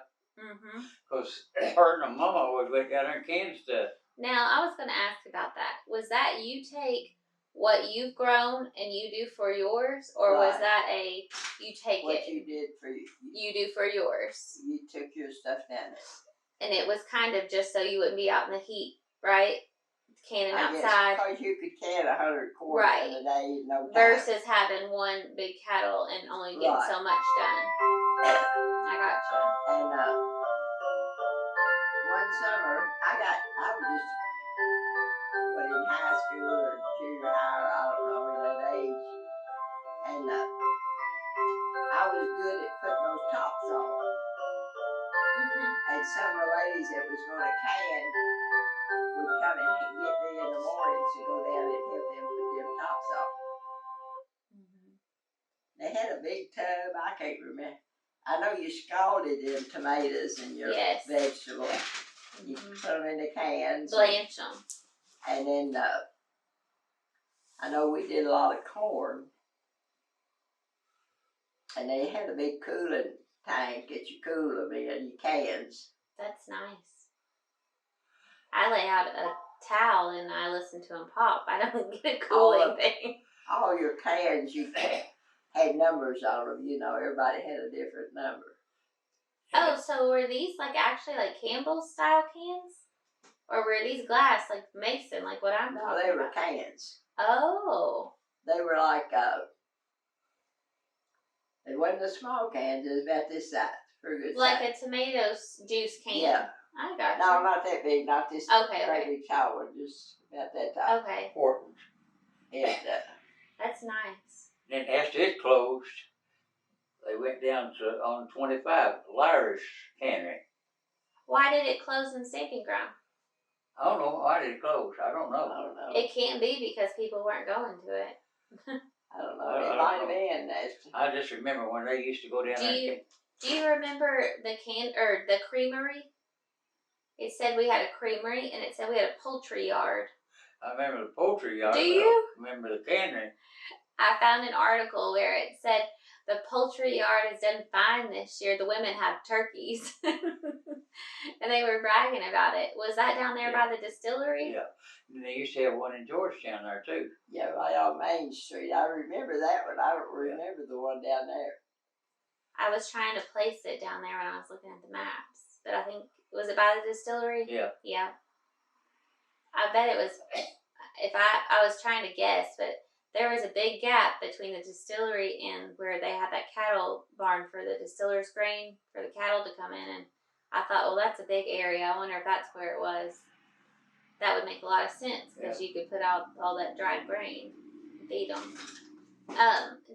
Speaker 2: Because her and her mama always went down there and canned stuff.
Speaker 1: Now, I was going to ask about that. Was that you take what you've grown and you do for yours? Or was that you take
Speaker 3: what
Speaker 1: it?
Speaker 3: What you did for you.
Speaker 1: You do for yours.
Speaker 3: You took your stuff down there.
Speaker 1: And it was kind of just so you wouldn't be out in the heat, right? Canning outside.
Speaker 3: Because you could can 100 quarts in a day in no time.
Speaker 1: Versus having one big kettle and only getting so much done. I gotcha.
Speaker 3: And one summer, I was just in high school or junior high, or I don't know, in that age. And I was good at putting those tops on. And some of the ladies that was going to can would come and get me in the morning to go down and help them put them tops on. They had a big tub, I can't remember. I know you scalded them tomatoes and your vegetables. You put them in the cans.
Speaker 1: Blanch them.
Speaker 3: And then I know we did a lot of corn. And they had a big cooling tank that you cool them in, your cans.
Speaker 1: That's nice. I lay out a towel and I listen to them pop. I don't get a cooling thing.
Speaker 3: All your cans, you had numbers on them. You know, everybody had a different number.
Speaker 1: Oh, so were these actually Campbell's style cans? Or were these glass, like Mason, like what I'm talking about?
Speaker 3: No, they were cans.
Speaker 1: Oh.
Speaker 3: They were it wasn't the small cans, it was about this size. For good
Speaker 1: like
Speaker 3: size.
Speaker 1: a tomato juice can?
Speaker 3: Yeah.
Speaker 1: I got
Speaker 3: No,
Speaker 1: you.
Speaker 3: not that big, not this crazy tall one, just about that tall.
Speaker 1: Okay.
Speaker 2: Important.
Speaker 3: And,
Speaker 1: that's nice.
Speaker 2: Then after it closed, they went down to on 25, Larry's Cannery.
Speaker 1: Why did it close in Stamping Ground?
Speaker 2: I don't know. Why did it close? I don't know.
Speaker 1: It can't be because people weren't going to it.
Speaker 3: I don't know. It might have been.
Speaker 2: I just remember when they used to go down there.
Speaker 1: Do you remember the creamery? It said we had a creamery and it said we had a poultry yard.
Speaker 2: I remember the poultry yard.
Speaker 1: Do
Speaker 2: but I
Speaker 1: you?
Speaker 2: don't remember the cannery.
Speaker 1: I found an article where it said the poultry yard has done fine this year. The women have turkeys. And they were bragging about it. Was that down there by the distillery?
Speaker 2: Yeah. And they used to have one in Georgetown there too.
Speaker 3: Yeah, right on Main Street. I remember that one. I don't remember the one down there.
Speaker 1: I was trying to place it down there when I was looking at the maps. But I think, was it by the distillery?
Speaker 2: Yeah.
Speaker 1: Yeah. I bet it was, I was trying to guess, but there was a big gap between the distillery and where they had that cattle barn for the distiller's grain for the cattle to come in. And I thought, well, that's a big area. I wonder if that's where it was. That would make a lot of sense because you could put out all that dried grain and feed them.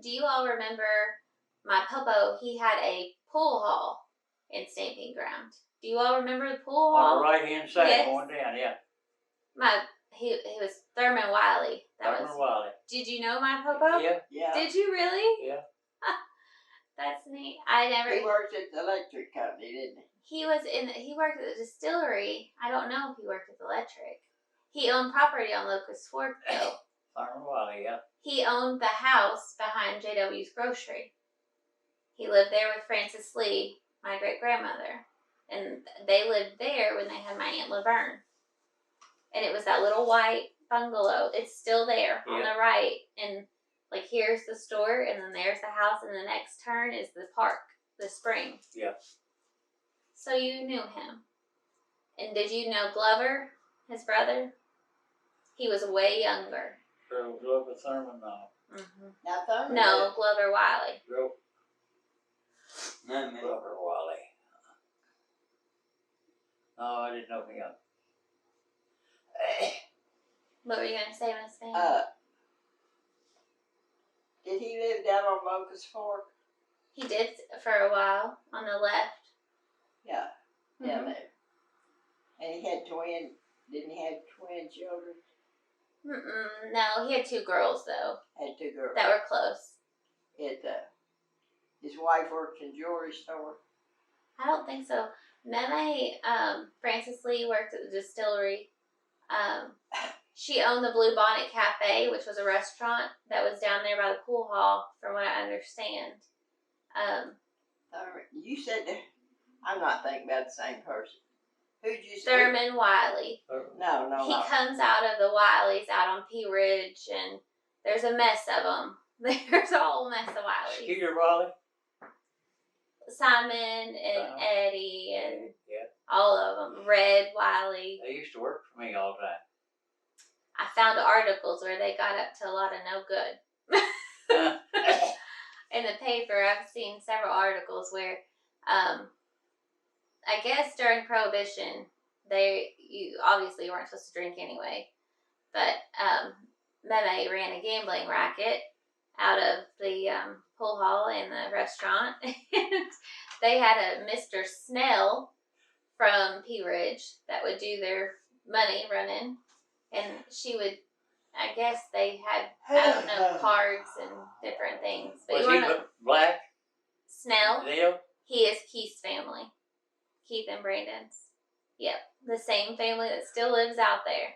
Speaker 1: Do you all remember my Popo? He had a pool hall in Stamping Ground. Do you all remember the pool hall?
Speaker 2: On the right hand side
Speaker 1: Yes.
Speaker 2: going down, yeah.
Speaker 1: He was Thurman Wiley.
Speaker 2: Thurman Wiley.
Speaker 1: Did you know my Popo?
Speaker 2: Yeah.
Speaker 3: Yeah.
Speaker 1: Did you really?
Speaker 2: Yeah.
Speaker 1: That's neat. I never.
Speaker 3: He worked at the electric company, didn't he?
Speaker 1: He worked at the distillery. I don't know if he worked at the electric. He owned property on Locust Fork though.
Speaker 2: Thurman Wiley, yeah.
Speaker 1: He owned the house behind JW's grocery. He lived there with Frances Lee, my great grandmother. And they lived there when they had my Aunt Laverne. And it was that little white bungalow. It's still there on the right. And like here's the store and then there's the house and the next turn is the park, the spring.
Speaker 2: Yeah.
Speaker 1: So you knew him. And did you know Glover, his brother? He was way younger.
Speaker 2: Sure, Glover Thurman now.
Speaker 1: Mm-hmm.
Speaker 3: Now Thurman.
Speaker 1: No, Glover Wiley.
Speaker 2: Glover Wiley. No, I didn't know him.
Speaker 1: What were you going to say, Miss Fanny?
Speaker 3: Did he live down on Locust Fork?
Speaker 1: He did for a while on the left.
Speaker 3: Yeah, down
Speaker 1: Mhm.
Speaker 3: there. And he had didn't he have twin children?
Speaker 1: No, he had two girls though
Speaker 3: Had two girls.
Speaker 1: that were close.
Speaker 3: His wife worked in jewelry store.
Speaker 1: I don't think so. Meme, Frances Lee worked at the distillery. She owned the Blue Bonnet Cafe, which was a restaurant that was down there by the pool hall, from what I understand.
Speaker 3: You said that. I'm not thinking about the same person. Who'd you say?
Speaker 1: Thurman Wiley.
Speaker 3: No.
Speaker 1: He comes out of the Wileys out on Pea Ridge, and there's a mess of them. There's a whole mess of Wileys.
Speaker 2: Skeeter Wiley?
Speaker 1: Simon and Eddie and
Speaker 2: Yeah.
Speaker 1: all of them. Red Wiley.
Speaker 2: They used to work for me all the time.
Speaker 1: I found articles where they got up to a lot of no good. In the paper, I've seen several articles where, I guess during Prohibition, you obviously weren't supposed to drink anyway, but Meme ran a gambling racket out of the pool hall in the restaurant. And they had a Mr. Snell from Pea Ridge that would do their money running, and she would, I guess they had, I don't know, cards and different things. But
Speaker 2: Was
Speaker 1: you
Speaker 2: he
Speaker 1: want to
Speaker 2: black?
Speaker 1: Snell?
Speaker 2: Leo?
Speaker 1: He is Keith's family. Keith and Brandon's. Yep. The same family that still lives out there.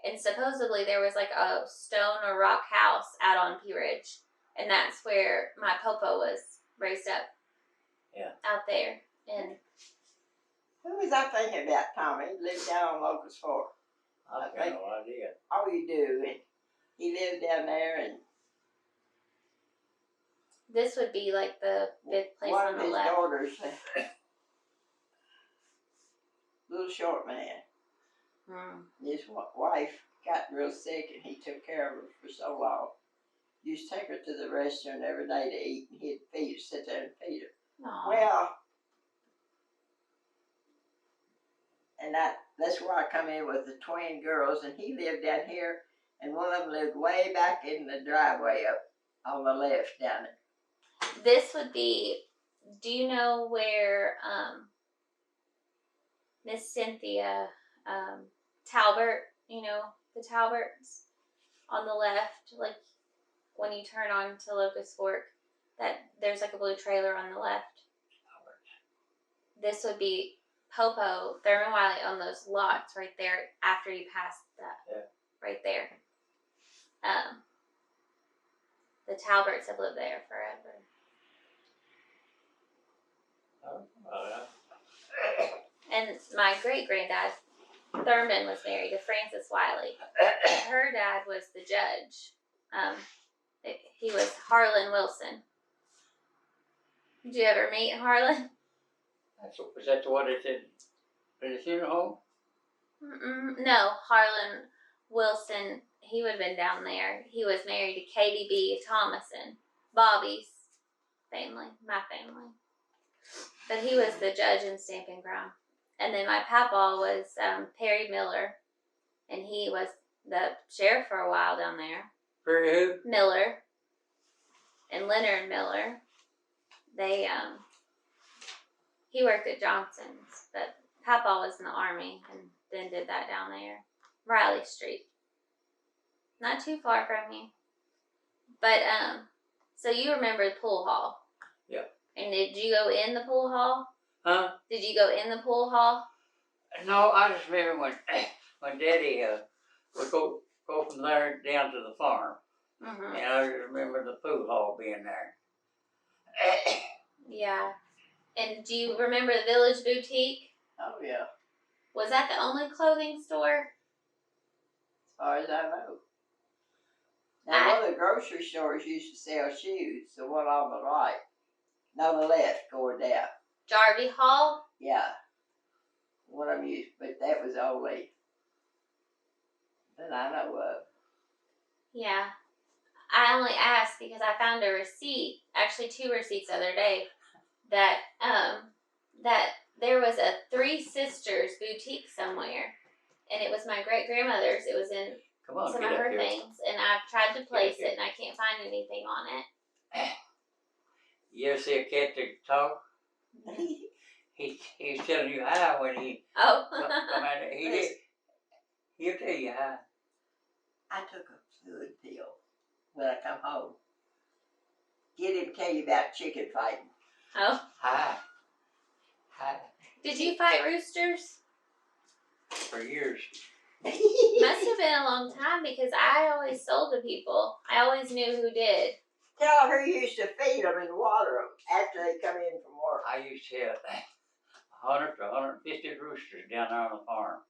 Speaker 1: And supposedly there was like a stone or rock house out on Pea Ridge. And that's where my Popo was raised up.
Speaker 2: Yeah.
Speaker 1: Out there. And
Speaker 3: Who was I thinking about, Tommy? He lived down on Locust Fork.
Speaker 2: I got no idea.
Speaker 3: Oh, you do. And he lived down there, and
Speaker 1: this would be like the fifth place
Speaker 3: one
Speaker 1: on
Speaker 3: of
Speaker 1: the
Speaker 3: his
Speaker 1: left.
Speaker 3: daughters, little short man, his wife got real sick, and he took care of her for so long. Used to take her to the restaurant every day to eat, and he'd sit there and feed her.
Speaker 1: Aw.
Speaker 3: Well, and that's where I come in with the twin girls, and he lived down here, and one of them lived way back in the driveway up on the left down there.
Speaker 1: This would be, do you know where Miss Cynthia Talbert, you know, the Talberts on the left, like when you turn on to Locust Fork, that there's like a blue trailer on the left. This would be Popo, Thurman Wiley owned those lots right there after you pass that right there. The Talberts have lived there forever. And my great-granddad, Thurman, was married to Frances Wiley. Her dad was the judge. He was Harlan Wilson. Did you ever meet Harlan?
Speaker 2: Was that the one that's in the funeral home?
Speaker 1: No, Harlan Wilson, he would have been down there. He was married to Katie B. Thomason, Bobby's family, my family. But he was the judge in Stamping Ground. And then my papa was Perry Miller, and he was the sheriff for a while down there.
Speaker 2: Perry who?
Speaker 1: Miller and Leonard Miller. They he worked at Johnson's, but Papa was in the Army and then did that down there. Riley Street. Not too far from you. But so you remember the pool hall?
Speaker 2: Yeah.
Speaker 1: And did you go in the pool hall?
Speaker 2: Huh?
Speaker 1: Did you go in the pool hall?
Speaker 2: No, I just remember when Daddy would go from there down to the farm.
Speaker 1: Mm-hmm.
Speaker 2: And I just remember the food hall being there.
Speaker 1: Yeah. And do you remember the Village Boutique?
Speaker 3: Oh, yeah.
Speaker 1: Was that the only clothing store?
Speaker 3: As far as I know. Now, one of the grocery stores used to sell shoes, the one on the right. No, the left, going down.
Speaker 1: Jarvie Hall?
Speaker 3: Yeah. One of them used, but that was only that I know of.
Speaker 1: Yeah. I only asked because I found a receipt, actually 2 receipts the other day, that that there was a Three Sisters boutique somewhere, and it was my great-grandmother's. It was in
Speaker 2: Come on,
Speaker 1: some
Speaker 2: get
Speaker 1: of
Speaker 2: up
Speaker 1: her
Speaker 2: here.
Speaker 1: things, and I've tried to place
Speaker 2: Get up
Speaker 1: it, and I can't find anything on it.
Speaker 2: You ever see a cat that talk? He was telling you hi when he
Speaker 1: Oh.
Speaker 2: come out there. He did. He'll tell you hi.
Speaker 3: I took a fluid pill when I come home. Get him to tell you about chicken fighting.
Speaker 1: Oh.
Speaker 2: Hi. Hi.
Speaker 1: Did you fight roosters?
Speaker 2: For years.
Speaker 1: Must have been a long time because I always sold to people. I always knew who did.
Speaker 3: Tell her who used to feed them and water them after they come in from work.
Speaker 2: I used to have 100 to 150 roosters down there on the farm.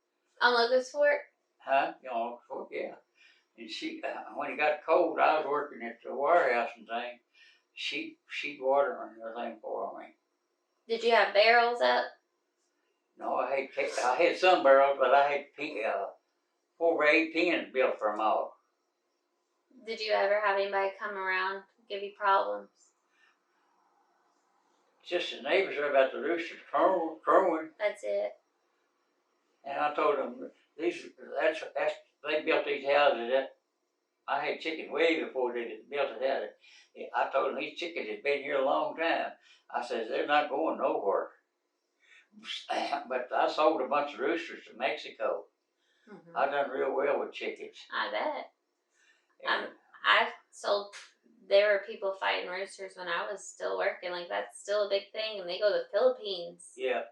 Speaker 1: On Locust Fort?
Speaker 2: Huh? You know, oh, yeah. And she, when it got cold, I was working at the warehouse and things. She'd water them and everything for me.
Speaker 1: Did you have barrels up?
Speaker 2: No, I had some barrels, but I had 4 by 8 pins built for them all.
Speaker 1: Did you ever have anybody come around give you problems?
Speaker 2: Just the neighbors heard about the roosters crowing,
Speaker 1: That's it.
Speaker 2: and I told them they built these houses. I had chickens way before they built the house. I told them these chickens had been here a long time. I said they're not going nowhere. But I sold a bunch of roosters to Mexico.
Speaker 1: Mm-hmm.
Speaker 2: I done real well with chickens.
Speaker 1: I bet.
Speaker 2: And
Speaker 1: I sold. There were people fighting roosters when I was still working. Like, that's still a big thing, and they go to the Philippines.
Speaker 2: yeah,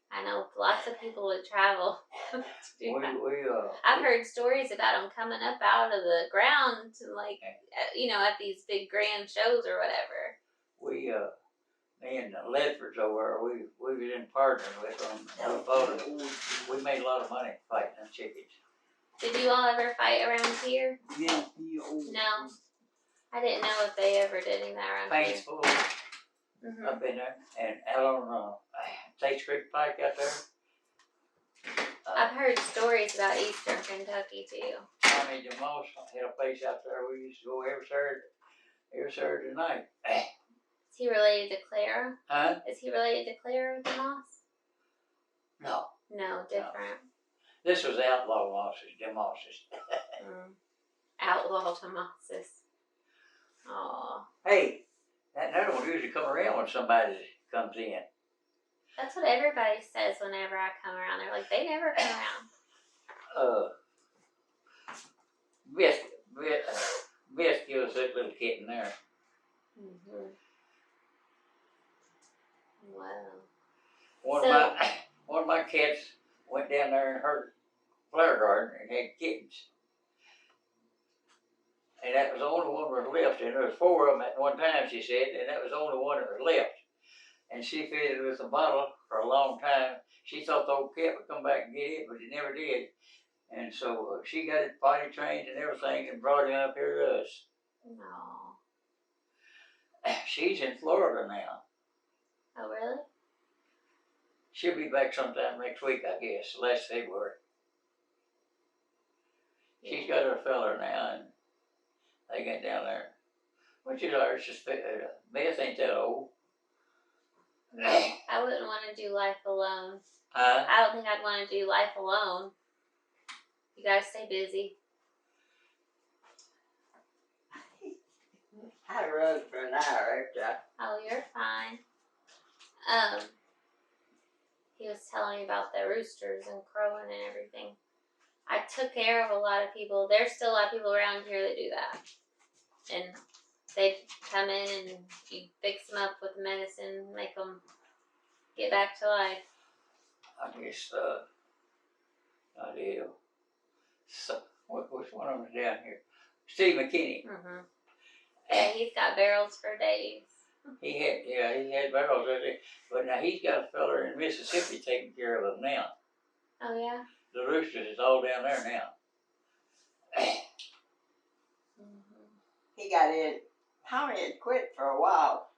Speaker 1: I know lots of people would travel to do that. I've
Speaker 2: we
Speaker 1: heard stories about them coming up out of the ground to, like, at these big grand shows or whatever.
Speaker 2: me and the Ledfords over there, we was in partner with them. We made a lot of money fighting them chickens.
Speaker 1: Did you all ever fight around here?
Speaker 4: Yeah.
Speaker 1: No. I didn't know if they ever did any of that around
Speaker 2: Paintsville,
Speaker 1: here. Mm-hmm.
Speaker 2: up in there, and out on Tate's Creek Pike out there.
Speaker 1: I've heard stories about Eastern Kentucky too.
Speaker 2: Tommy DeMoss had a place out there. We used to go every Saturday night.
Speaker 1: Is he related to Clara?
Speaker 2: Huh?
Speaker 1: Is he related to Clara DeMoss?
Speaker 2: No.
Speaker 1: No, different.
Speaker 2: This was Outlaw DeMosses.
Speaker 1: Outlaw DeMosses. Aw.
Speaker 2: Hey, that another one usually come around when somebody comes in.
Speaker 1: That's what everybody says whenever I come around. They're like, they never come around. Beth gives that little kitten there. Mm-hmm. Wow.
Speaker 2: One of my cats went down there in her flower garden and had kittens. And that was the only one that was left. And there was 4 of them at one time, she said, and that was the only one that was left. And she fed it with a bottle for a long time. She thought the old cat would come back and get it, but it never did. And so she got it potty trained and everything and brought him up here to us.
Speaker 1: No.
Speaker 2: She's in Florida now.
Speaker 1: Oh, really?
Speaker 2: She'll be back sometime next week, I guess, last February. She's got her fella now, and they get down there. Which is ours, just Beth ain't that old.
Speaker 1: No, I wouldn't want to do life alone.
Speaker 2: Huh?
Speaker 1: I don't think I'd want to do life alone. You guys stay busy.
Speaker 3: I rode for an hour after
Speaker 1: Oh, you're fine. He was telling me about the roosters and crowing and everything. I took care of a lot of people. There's still a lot of people around here that do that. And they come in and you fix them up with medicine, make them get back to life.
Speaker 2: I guess, I did. So, which one of them is down here? Steve McKinney.
Speaker 1: Mm-hmm. Yeah, he's got barrels for days.
Speaker 2: He had barrels right there. But now he's got a fella in Mississippi taking care of them now.
Speaker 1: Oh, yeah?
Speaker 2: The roosters is all down there now.
Speaker 1: Mm-hmm.
Speaker 3: he got in. Tommy had quit for a while.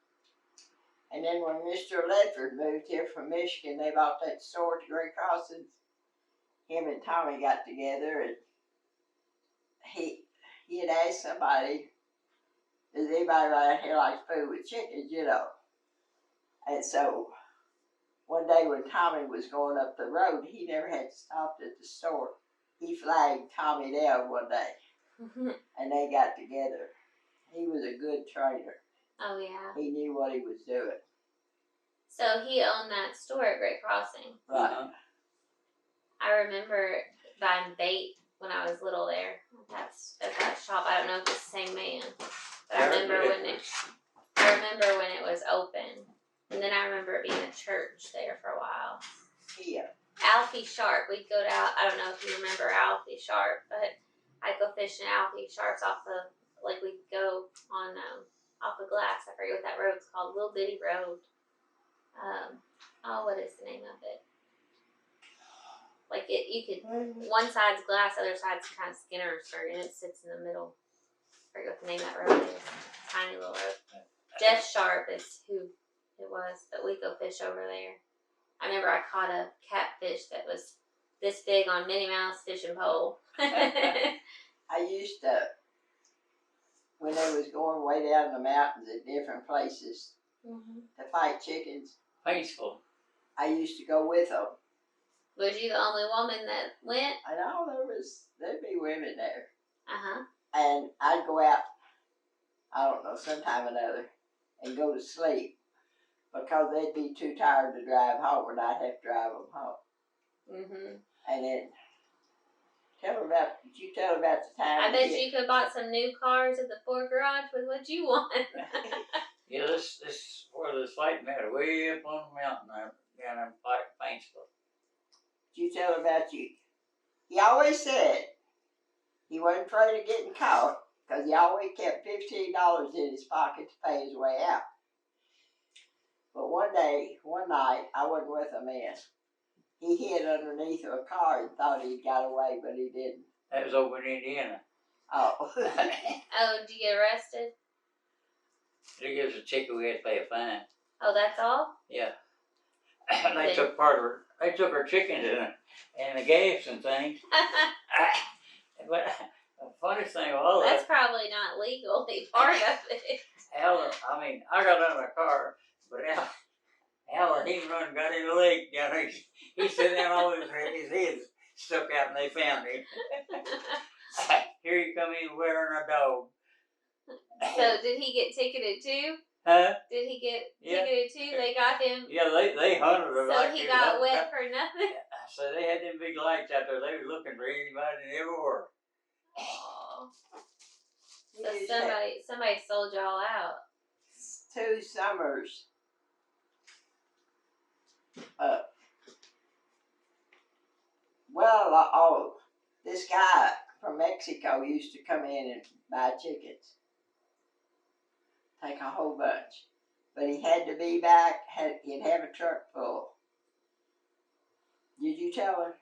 Speaker 3: And then when Mr. Ledford moved here from Michigan, they bought that store to Gray Crossings. Him and Tommy got together, and he had asked somebody, does anybody around here like food with chickens, you know? And so one day when Tommy was going up the road, he never had stopped at the store. He flagged Tommy down one day, and they got together. He was a good trainer.
Speaker 1: Oh, yeah.
Speaker 3: He knew what he was doing.
Speaker 1: So he owned that store at Great Crossing.
Speaker 3: Right.
Speaker 2: Uh-huh.
Speaker 1: I remember buying bait when I was little there. At that shop. I don't know if it's the same man. But I remember when it was open. And then I remember it being a church there for a while.
Speaker 3: Yeah.
Speaker 1: Alfie Sharp, we'd go down, I don't know if you remember Alfie Sharp, but I'd go fishing Alfie Sharp's we'd go on, off of Glass, I forget what that road's called, Little Bitty Road. What is the name of it? You could, one side's Glass, other side's kind of Skinnersburg, and it sits in the middle. I forget what the name of that road is. Tiny little road. Jeff Sharp is who it was, but we'd go fish over there. I remember I caught a catfish that was this big on Minnie Mouse fishing pole.
Speaker 3: I used to, when they was going way down the mountains at different places to fight chickens,
Speaker 2: Peaceful.
Speaker 3: I used to go with them.
Speaker 1: Was you the only woman that went?
Speaker 3: I know there'd be women there.
Speaker 1: Uh-huh.
Speaker 3: And I'd go out, I don't know, sometime or another, and go to sleep because they'd be too tired to drive home, and I'd have to drive them home.
Speaker 1: Mm-hmm.
Speaker 3: And then tell her about the time.
Speaker 1: I bet you could have bought some new cars at the Ford garage with what you want.
Speaker 2: Yeah, this where this fighting at, way up on the mountain down in Paintsville.
Speaker 3: Did you tell her about you? He always said he wasn't afraid of getting caught because he always kept $15 in his pocket to pay his way out. But one night, I wasn't with a man. He hid underneath of a car and thought he'd got away, but he didn't.
Speaker 2: That was over in Indiana.
Speaker 3: Oh.
Speaker 1: Oh, did you get arrested?
Speaker 2: They gave us a ticket, we had to pay a fine.
Speaker 1: Oh, that's all?
Speaker 2: Yeah. And they took our chickens and the gas and things. But the funniest thing of all
Speaker 1: That's
Speaker 2: that,
Speaker 1: probably not legally part of it.
Speaker 2: I got out of my car, but Alan, he got in the lake down there. He sat down all his head stuck out and they found him. Here he come in wearing a dog.
Speaker 1: So did he get ticketed too?
Speaker 2: Huh?
Speaker 1: Did he get
Speaker 2: Yeah.
Speaker 1: ticketed too? They got him.
Speaker 2: Yeah, they hunted her.
Speaker 1: So he got wet for nothing.
Speaker 2: So they had them big lights out there. They were looking for anybody and everywhere.
Speaker 1: Oh. So somebody sold y'all out.
Speaker 3: 2 summers. This guy from Mexico used to come in and buy chickens. Take a whole bunch. But he had to be back, he'd have a truck full. Did you tell her?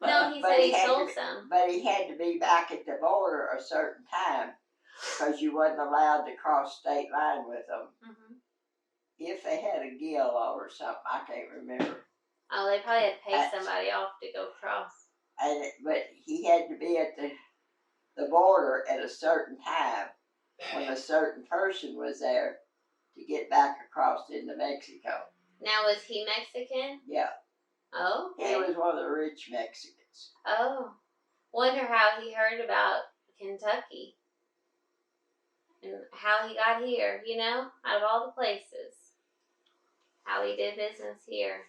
Speaker 1: No, he
Speaker 3: But
Speaker 1: said he
Speaker 3: had
Speaker 1: sold
Speaker 3: to,
Speaker 1: some.
Speaker 3: But he had to be back at the border a certain time because you wasn't allowed to cross state line with them.
Speaker 1: Mm-hmm.
Speaker 3: If they had a gill or something, I can't remember.
Speaker 1: Oh, they probably had to pay somebody off to go across.
Speaker 3: But he had to be at the border at a certain time when a certain person was there to get back across into Mexico.
Speaker 1: Now, was he Mexican?
Speaker 3: Yeah.
Speaker 1: Oh, okay.
Speaker 3: He was one of the rich Mexicans.
Speaker 1: Oh, wonder how he heard about Kentucky and how he got here, you know, out of all the places. How he did business here.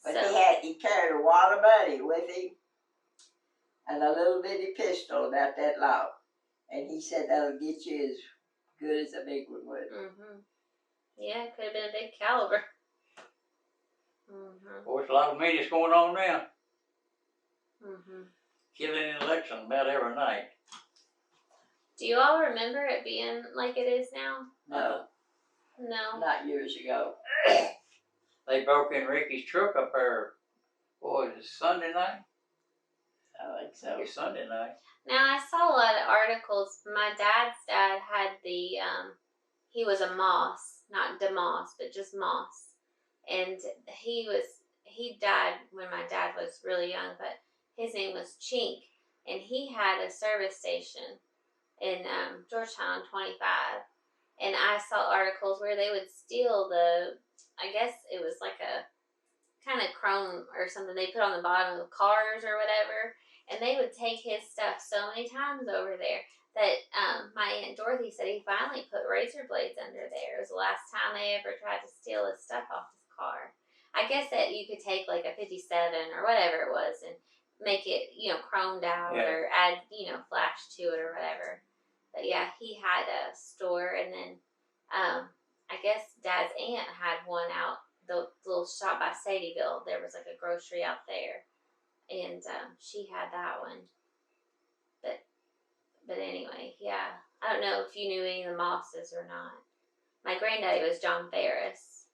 Speaker 3: But
Speaker 1: So,
Speaker 3: he carried a wad of money with him and a little bitty pistol about that long. And he said that'll get you as good as a big one would.
Speaker 1: mm-hmm. Yeah, it could have been a big caliber. Mm-hmm.
Speaker 2: Boy, there's a lot of meetings going on now.
Speaker 1: Mm-hmm.
Speaker 2: Killing an election about every night.
Speaker 1: Do you all remember it being like it is now?
Speaker 3: No,
Speaker 1: No.
Speaker 3: not years ago.
Speaker 2: They broke in Ricky's truck up there. Boy, it was Sunday night?
Speaker 3: I think
Speaker 2: I
Speaker 3: so.
Speaker 2: think it's Sunday night.
Speaker 1: Now, I saw a lot of articles. My dad's dad had he was a Moss, not DeMoss, but just Moss. And he died when my dad was really young, but his name was Chink. And he had a service station in Georgetown 25. And I saw articles where they would steal I guess it was like a kind of chrome or something they put on the bottom of cars or whatever. And they would take his stuff so many times over there that my Aunt Dorothy said he finally put razor blades under there. It was the last time they ever tried to steal his stuff off his car. I guess that you could take like a 57 or whatever it was and make it, chromed out or add, flash to it or whatever. But yeah, he had a store, and then I guess Dad's aunt had one out, the little shop by Sadieville. There was like a grocery out there. And she had that one. But anyway, yeah. I don't know if you knew any of the Mosses or not. My granddaddy was John Ferris.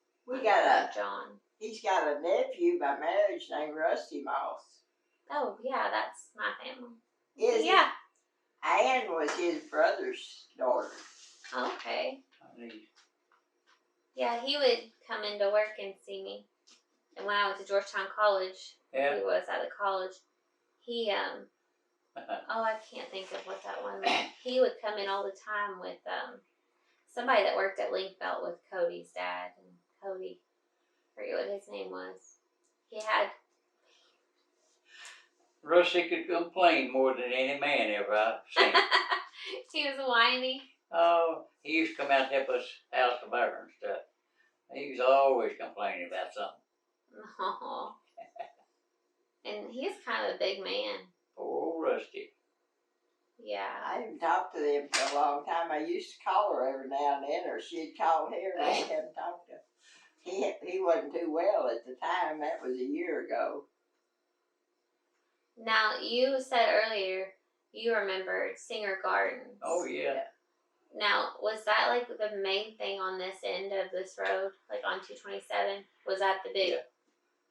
Speaker 3: He's got a nephew by marriage named Rusty Moss.
Speaker 1: Oh, yeah, that's my family.
Speaker 3: Is
Speaker 1: yeah.
Speaker 3: Anne was his brother's daughter.
Speaker 1: Okay. Yeah, he would come into work and see me. And when I went to Georgetown College, he was at the college. He, I can't think of what that one was. He would come in all the time with somebody that worked at Linkbelt with Cody's dad. And Cody, I forget what his name was. He had...
Speaker 2: Rusty could complain more than any man ever I've seen.
Speaker 1: He was whiny.
Speaker 2: Oh, he used to come out and help us house the bear and stuff. He was always complaining about something.
Speaker 1: No. And he's kind of a big man.
Speaker 2: Poor old Rusty.
Speaker 1: Yeah.
Speaker 3: I haven't talked to them for a long time. I used to call her every now and then, or she'd call here, and I haven't talked to him. He wasn't too well at the time. That was a year ago.
Speaker 1: Now, you said earlier you remembered Singer Gardens.
Speaker 2: Oh, yeah.
Speaker 1: Now, was that like the main thing on this end of this road, like on 227? Was that the big,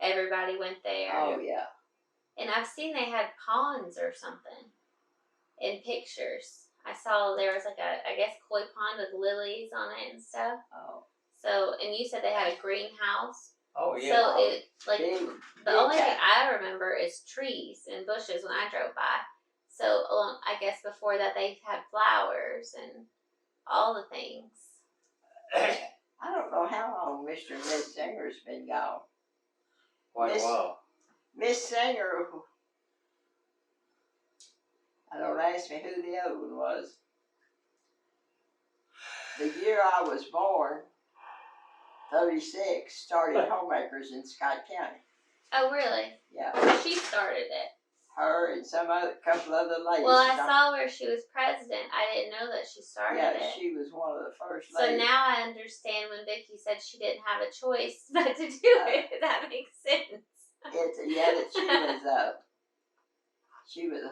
Speaker 1: everybody went there?
Speaker 3: Oh, yeah.
Speaker 1: And I've seen they had ponds or something in pictures. I saw there was like I guess koi pond with lilies on it and stuff.
Speaker 3: Oh.
Speaker 1: So, and you said they had a greenhouse.
Speaker 2: Oh, yeah.
Speaker 1: So, it, like, the only
Speaker 3: big
Speaker 1: thing I remember is trees and bushes when I drove by. So, I guess before that they had flowers and all the things.
Speaker 3: I don't know how long Mr. and Miss Singer's been gone.
Speaker 2: Quite a while.
Speaker 3: Miss Singer, don't ask me who the other one was. The year I was born, 36, started homemakers in Scott County.
Speaker 1: Oh, really?
Speaker 3: Yeah.
Speaker 1: She started it.
Speaker 3: Her and couple other ladies.
Speaker 1: Well, I saw where she was president. I didn't know that she started it.
Speaker 3: Yeah, she was one of the first
Speaker 1: So
Speaker 3: ladies.
Speaker 1: now I understand when Vicki said she didn't have a choice but to do it. That makes sense.
Speaker 3: She was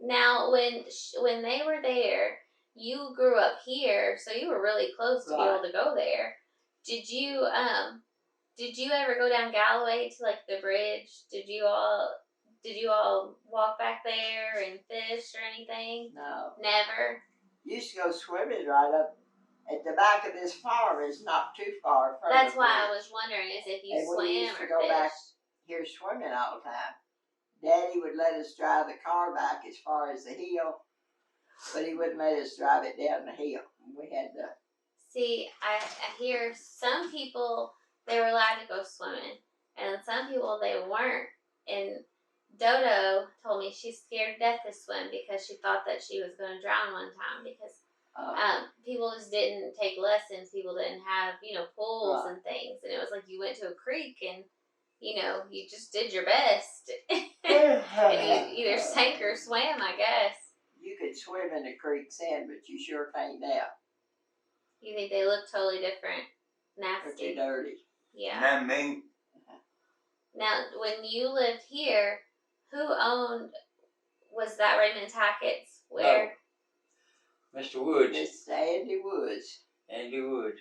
Speaker 1: Now, when they were there, you grew up here, so you were really close to be
Speaker 3: Right.
Speaker 1: able to go there. Did you ever go down Galloway to like the bridge? Did you all walk back there and fish or anything?
Speaker 3: no.
Speaker 1: Never.
Speaker 3: Used to go swimming right up at the back of this farm. Is not too far from.
Speaker 1: That's
Speaker 3: the
Speaker 1: why I
Speaker 3: bridge.
Speaker 1: was wondering is if you
Speaker 3: And we
Speaker 1: swam
Speaker 3: used to
Speaker 1: or
Speaker 3: go
Speaker 1: fished.
Speaker 3: back here swimming all the time. Daddy would let us drive the car back as far as the hill, but he wouldn't let us drive it down the hill. We had to.
Speaker 1: See, I hear some people they were allowed to go swimming, and some people they weren't. And Dodo told me she's scared to death to swim because she thought that she was going to drown one time because people just didn't take lessons. People didn't have pools
Speaker 3: Right.
Speaker 1: and things, and it was like you went to a creek and you just did your best, and you either sank or swam, I guess.
Speaker 3: You could swim in the creek sand, but you sure can't now.
Speaker 1: You think they look totally different,
Speaker 3: But
Speaker 1: nasty?
Speaker 3: they're dirty.
Speaker 1: Yeah.
Speaker 4: Not me.
Speaker 1: Now, when you lived here, who owned? Was that Raymond Tackett's? Where?
Speaker 2: Mr. Woods,
Speaker 3: Miss Andy Woods,
Speaker 2: Andy Woods.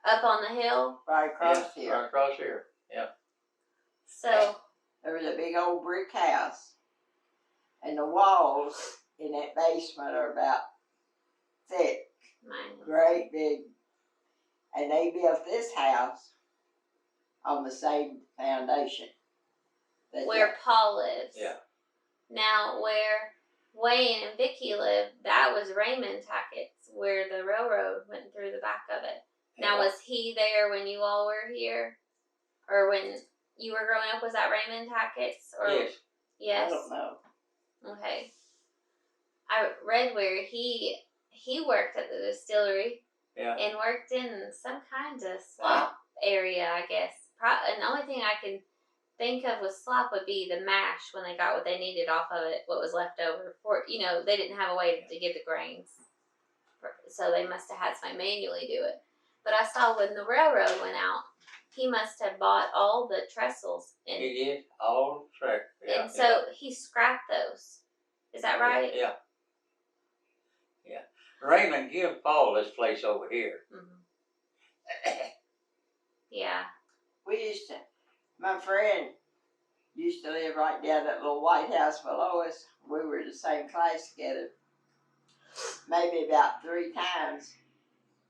Speaker 1: Up on the hill.
Speaker 3: right across
Speaker 2: Yeah,
Speaker 3: here.
Speaker 2: right across here. Yeah.
Speaker 1: So
Speaker 3: There was a big old brick house, and the walls in that basement are about thick,
Speaker 1: mine.
Speaker 3: great big. And they built this house on the same foundation.
Speaker 1: Where Paul lives.
Speaker 2: Yeah.
Speaker 1: Now, where Wayne and Vicky lived, that was Raymond Tackett's, where the railroad went through the back of it. Now, was he there when you all were here? Or when you were growing up, was that Raymond Tackett's? Or
Speaker 2: Yes.
Speaker 1: Yes.
Speaker 3: I don't know.
Speaker 1: Okay. I read where he worked at the distillery.
Speaker 2: Yeah.
Speaker 1: And worked in some kind of slop area, I guess. And the only thing I can think of with slop would be the mash when they got what they needed off of it, what was left over. For they didn't have a way to get the grains, so they must have had somebody manually do it. But I saw when the railroad went out, he must have bought all the trestles, and
Speaker 2: He did all the track. Yeah.
Speaker 1: and so he scrapped those. Is that right?
Speaker 2: Yeah. Yeah. Raymond give Paul this place over here.
Speaker 1: Mm-hmm. Yeah.
Speaker 3: We used to, my friend used to live right down that little white house below us. We were in the same class together. Maybe about 3 times.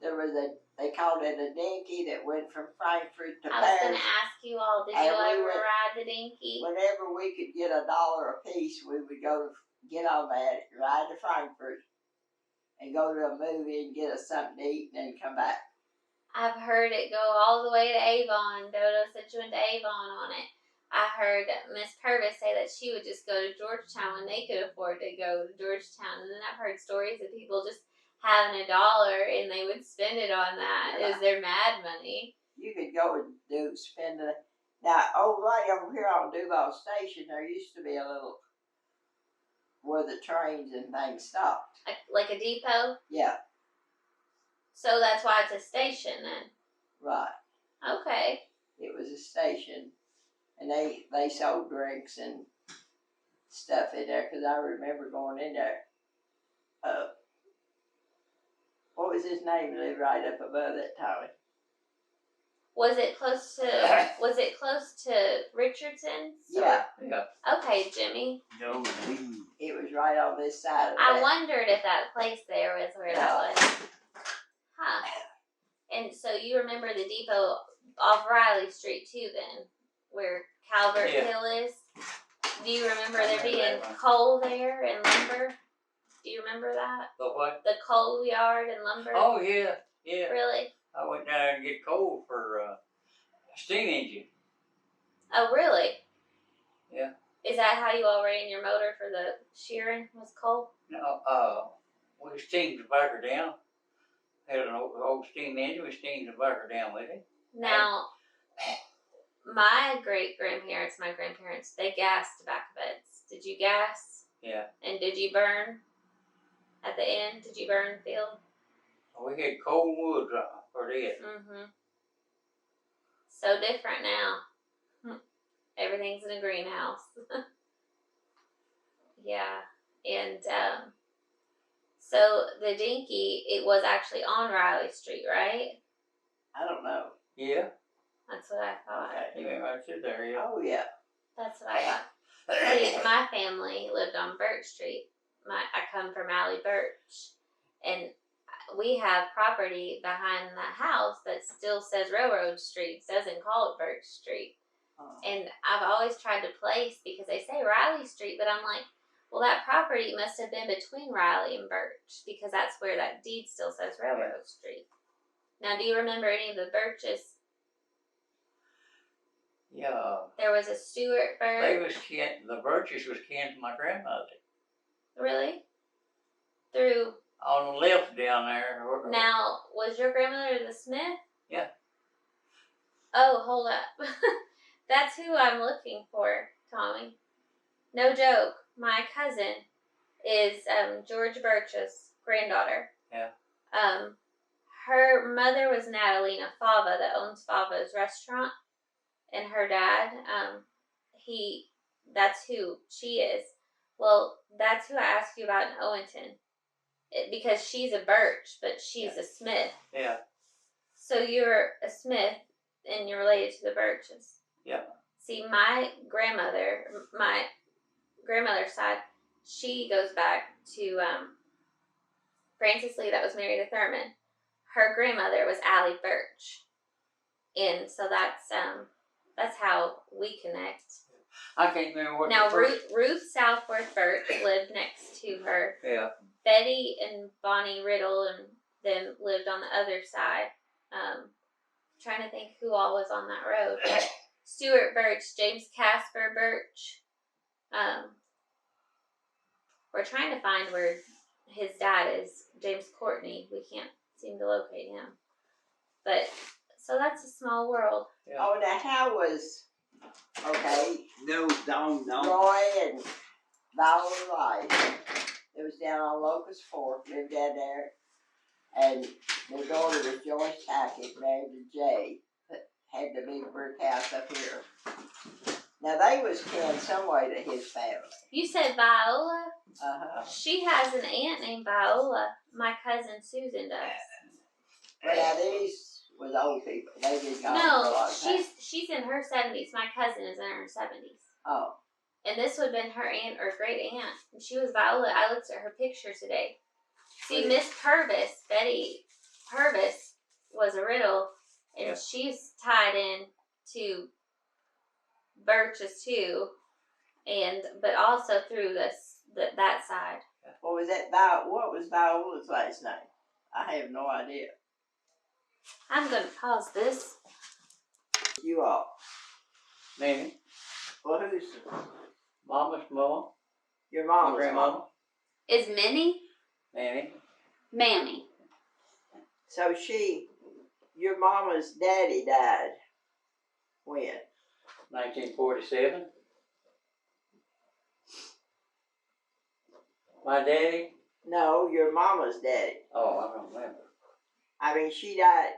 Speaker 3: There was they called it a dinky that went from Frankfurt to
Speaker 1: I was going
Speaker 3: Paris.
Speaker 1: to ask you all, did
Speaker 3: And
Speaker 1: you
Speaker 3: we
Speaker 1: ever
Speaker 3: went-
Speaker 1: ride the dinky?
Speaker 3: Whenever we could get $1 a piece, we would go get on that, ride to Frankfurt, and go to a movie and get us something to eat and then come back.
Speaker 1: I've heard it go all the way to Avon. Dodo said she went to Avon on it. I heard Miss Purvis say that she would just go to Georgetown when they could afford to go to Georgetown. And then I've heard stories of people just having $1 and they would spend it on that as their mad money.
Speaker 3: You could go and spend it. Now, right over here on Duval Station, there used to be a little where the trains and things stopped.
Speaker 1: Like a depot?
Speaker 3: Yeah,
Speaker 1: So that's why it's a station then.
Speaker 3: right.
Speaker 1: Okay.
Speaker 3: It was a station, and they sold drinks and stuff in there, because I remember going in there. What was his name? He lived right up above that, Tommy.
Speaker 1: Was it close to Richardson's?
Speaker 3: Yeah,
Speaker 2: Yeah.
Speaker 1: Okay, Jimmy.
Speaker 4: No, we.
Speaker 3: it was right on this side of
Speaker 1: I
Speaker 3: that.
Speaker 1: wondered if that place there was where that was. Huh. And so you remember the depot off Riley Street too then, where Calvert
Speaker 2: Yeah.
Speaker 1: Hill is? Do you remember
Speaker 2: I
Speaker 1: there
Speaker 2: remember
Speaker 1: being
Speaker 2: that one.
Speaker 1: coal there and lumber? Do you remember that?
Speaker 2: The what?
Speaker 1: The coal yard and lumber?
Speaker 2: Oh, yeah. Yeah.
Speaker 1: Really?
Speaker 2: I went down there and get coal for a steam engine.
Speaker 1: Oh, really?
Speaker 2: Yeah.
Speaker 1: Is that how you all ran your motor for the shearing, was coal?
Speaker 2: No, we steamed the bagger down. Had an old steam engine, we steamed the bagger down with it.
Speaker 1: Now, my great-grandparents, my grandparents, they gassed tobacco beds. Did you gas?
Speaker 2: Yeah.
Speaker 1: And did you burn at the end? Did you burn the field?
Speaker 2: We had cold wood for this.
Speaker 1: Mm-hmm. So different now. Everything's in a greenhouse. the Dinky, it was actually on Riley Street, right?
Speaker 3: I don't know.
Speaker 2: Yeah.
Speaker 1: That's what I thought.
Speaker 2: He went right through there, yeah.
Speaker 3: Oh, yeah.
Speaker 1: That's what I thought. See, my family lived on Birch Street. I come from Allie Birch, and we have property behind the house that still says Railroad Street. It doesn't call it Birch Street.
Speaker 3: Oh.
Speaker 1: And I've always tried to place because they say Riley Street, but I'm like, well, that property must have been between Riley and Birch because that's where that deed still says Railroad Street. Now, do you remember any of the Birches?
Speaker 2: Yeah.
Speaker 1: There was a Stewart Birch.
Speaker 2: The Birches was kin to my grandmother.
Speaker 1: Really? Through.
Speaker 2: On the left down there.
Speaker 1: Now, was your grandmother the Smith?
Speaker 2: Yeah.
Speaker 1: Oh, hold up. That's who I'm looking for, Tommy. No joke. My cousin is George Birch's granddaughter.
Speaker 2: Yeah.
Speaker 1: Her mother was Natalina Fava that owns Fava's restaurant. And her dad, that's who she is. Well, that's who I asked you about in Owenton. Because she's a Birch, but she's a Smith.
Speaker 2: Yeah.
Speaker 1: So you're a Smith, and you're related to the Birches.
Speaker 2: Yeah.
Speaker 1: See, my grandmother's side, she goes back to Frances Lee that was married to Thurman. Her grandmother was Allie Birch. And so that's how we connect.
Speaker 2: I can't remember what
Speaker 1: Now,
Speaker 2: the first...
Speaker 1: Ruth Southworth Birch lived next to her.
Speaker 2: Yeah.
Speaker 1: Betty and Bonnie Riddle and them lived on the other side. Trying to think who all was on that road. Stewart Birch, James Casper Birch. We're trying to find where his dad is, James Courtney. We can't seem to locate him. But, so that's a small world.
Speaker 2: Yeah.
Speaker 3: Oh, now how was, okay,
Speaker 4: No, don't.
Speaker 3: Roy and Viola Light. It was down on Locust Fork, lived down there. And their daughter was Joyce Hackett, married to Jay, that had the big brick house up here. Now they was kin some way to his family.
Speaker 1: You said Viola?
Speaker 3: Uh-huh.
Speaker 1: She has an aunt named Viola. My cousin Susan does.
Speaker 3: But now these was old people. They did not
Speaker 1: No,
Speaker 3: lot of time.
Speaker 1: she's in her 70s. My cousin is in her 70s.
Speaker 3: Oh.
Speaker 1: And this would have been her aunt or great aunt. And she was Viola. I looked at her picture today. See, Miss Purvis, Betty Purvis, was a Riddle, and she's tied in to Birches too, but also through that side.
Speaker 3: What was that? What was Viola's last name? I have no idea.
Speaker 1: I'm gonna pause this.
Speaker 3: You all.
Speaker 2: Mammy.
Speaker 3: Well, who's
Speaker 2: Mama's mama.
Speaker 3: your
Speaker 2: My
Speaker 3: mom's
Speaker 2: grandmama.
Speaker 3: mom?
Speaker 1: Is Minnie?
Speaker 2: Mammy.
Speaker 1: Mammy.
Speaker 3: So your mama's daddy died when?
Speaker 2: 1947. My daddy?
Speaker 3: No, your mama's daddy.
Speaker 2: Oh, I don't remember.
Speaker 3: I mean, she died,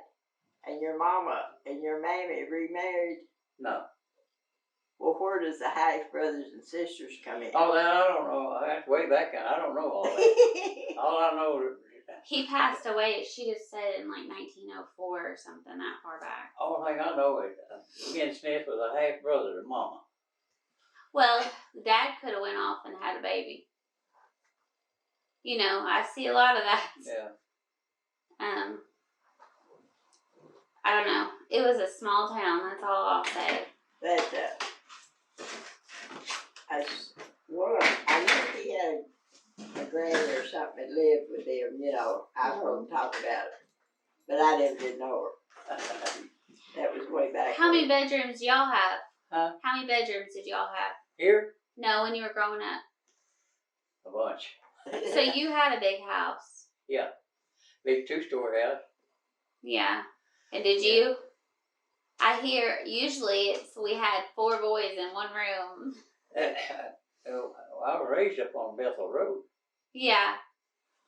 Speaker 3: and your mama and your mammy remarried.
Speaker 2: No.
Speaker 3: Well, where does the half brothers and sisters come in?
Speaker 2: Oh, that I don't know. That's way back then. I don't know all that. All I know is
Speaker 1: He passed away, she just said, in like 1904 or something that far back.
Speaker 2: all thing I know is Ken Smith was a half brother to Mama.
Speaker 1: Well, Dad could have went off and had a baby. You know, I see a lot of that.
Speaker 2: Yeah.
Speaker 1: I don't know. It was a small town, that's all I'll say.
Speaker 3: That I knew he had a granny or something that lived with them. You know, I was going to talk about it, but I never did know her. That was way back.
Speaker 1: How many bedrooms do y'all have?
Speaker 2: Huh?
Speaker 1: How many bedrooms did y'all have?
Speaker 2: Here?
Speaker 1: No, when you were growing up.
Speaker 2: A bunch.
Speaker 1: So you had a big house.
Speaker 2: Yeah. Big two-story house.
Speaker 1: Yeah. And did you? I hear usually we had 4 boys in one room.
Speaker 2: I was raised up on Bethel Road.
Speaker 1: Yeah.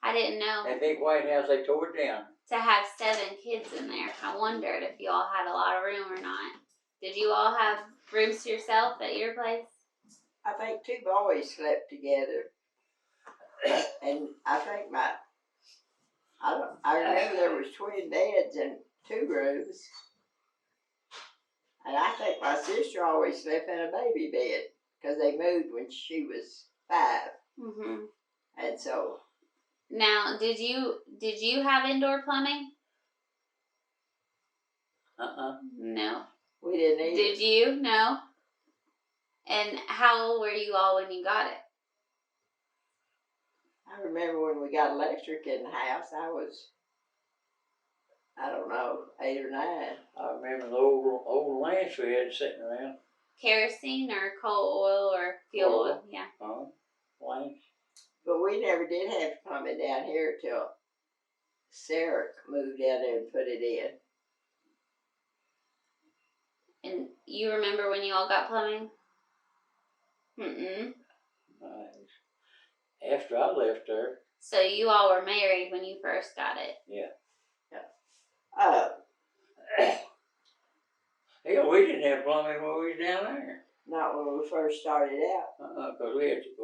Speaker 1: I didn't know.
Speaker 2: That big white house, they tore it down.
Speaker 1: To have 7 kids in there. I wondered if you all had a lot of room or not. Did you all have rooms to yourself at your place?
Speaker 3: I think 2 boys slept together, and I think my I remember there was twin beds in 2 rooms. And I think my sister always slept in a baby bed because they moved when she was 5.
Speaker 1: Mhm.
Speaker 3: And so.
Speaker 1: Now, did you have indoor plumbing? No.
Speaker 3: We didn't either.
Speaker 1: Did you? No. And how old were you all when you got it?
Speaker 3: I remember when we got electric in the house, I don't know, 8 or 9.
Speaker 2: I remember the old lamps we had sitting around.
Speaker 1: Kerosene or coal oil or fuel oil? Yeah.
Speaker 2: Lamps.
Speaker 3: But we never did have plumbing down here till Sarah moved down there and put it in.
Speaker 1: And you remember when you all got plumbing?
Speaker 2: After I left there.
Speaker 1: So you all were married when you first got it?
Speaker 2: Yeah. Yeah, we didn't have plumbing when we was down there.
Speaker 3: Not when we first started out.
Speaker 2: Because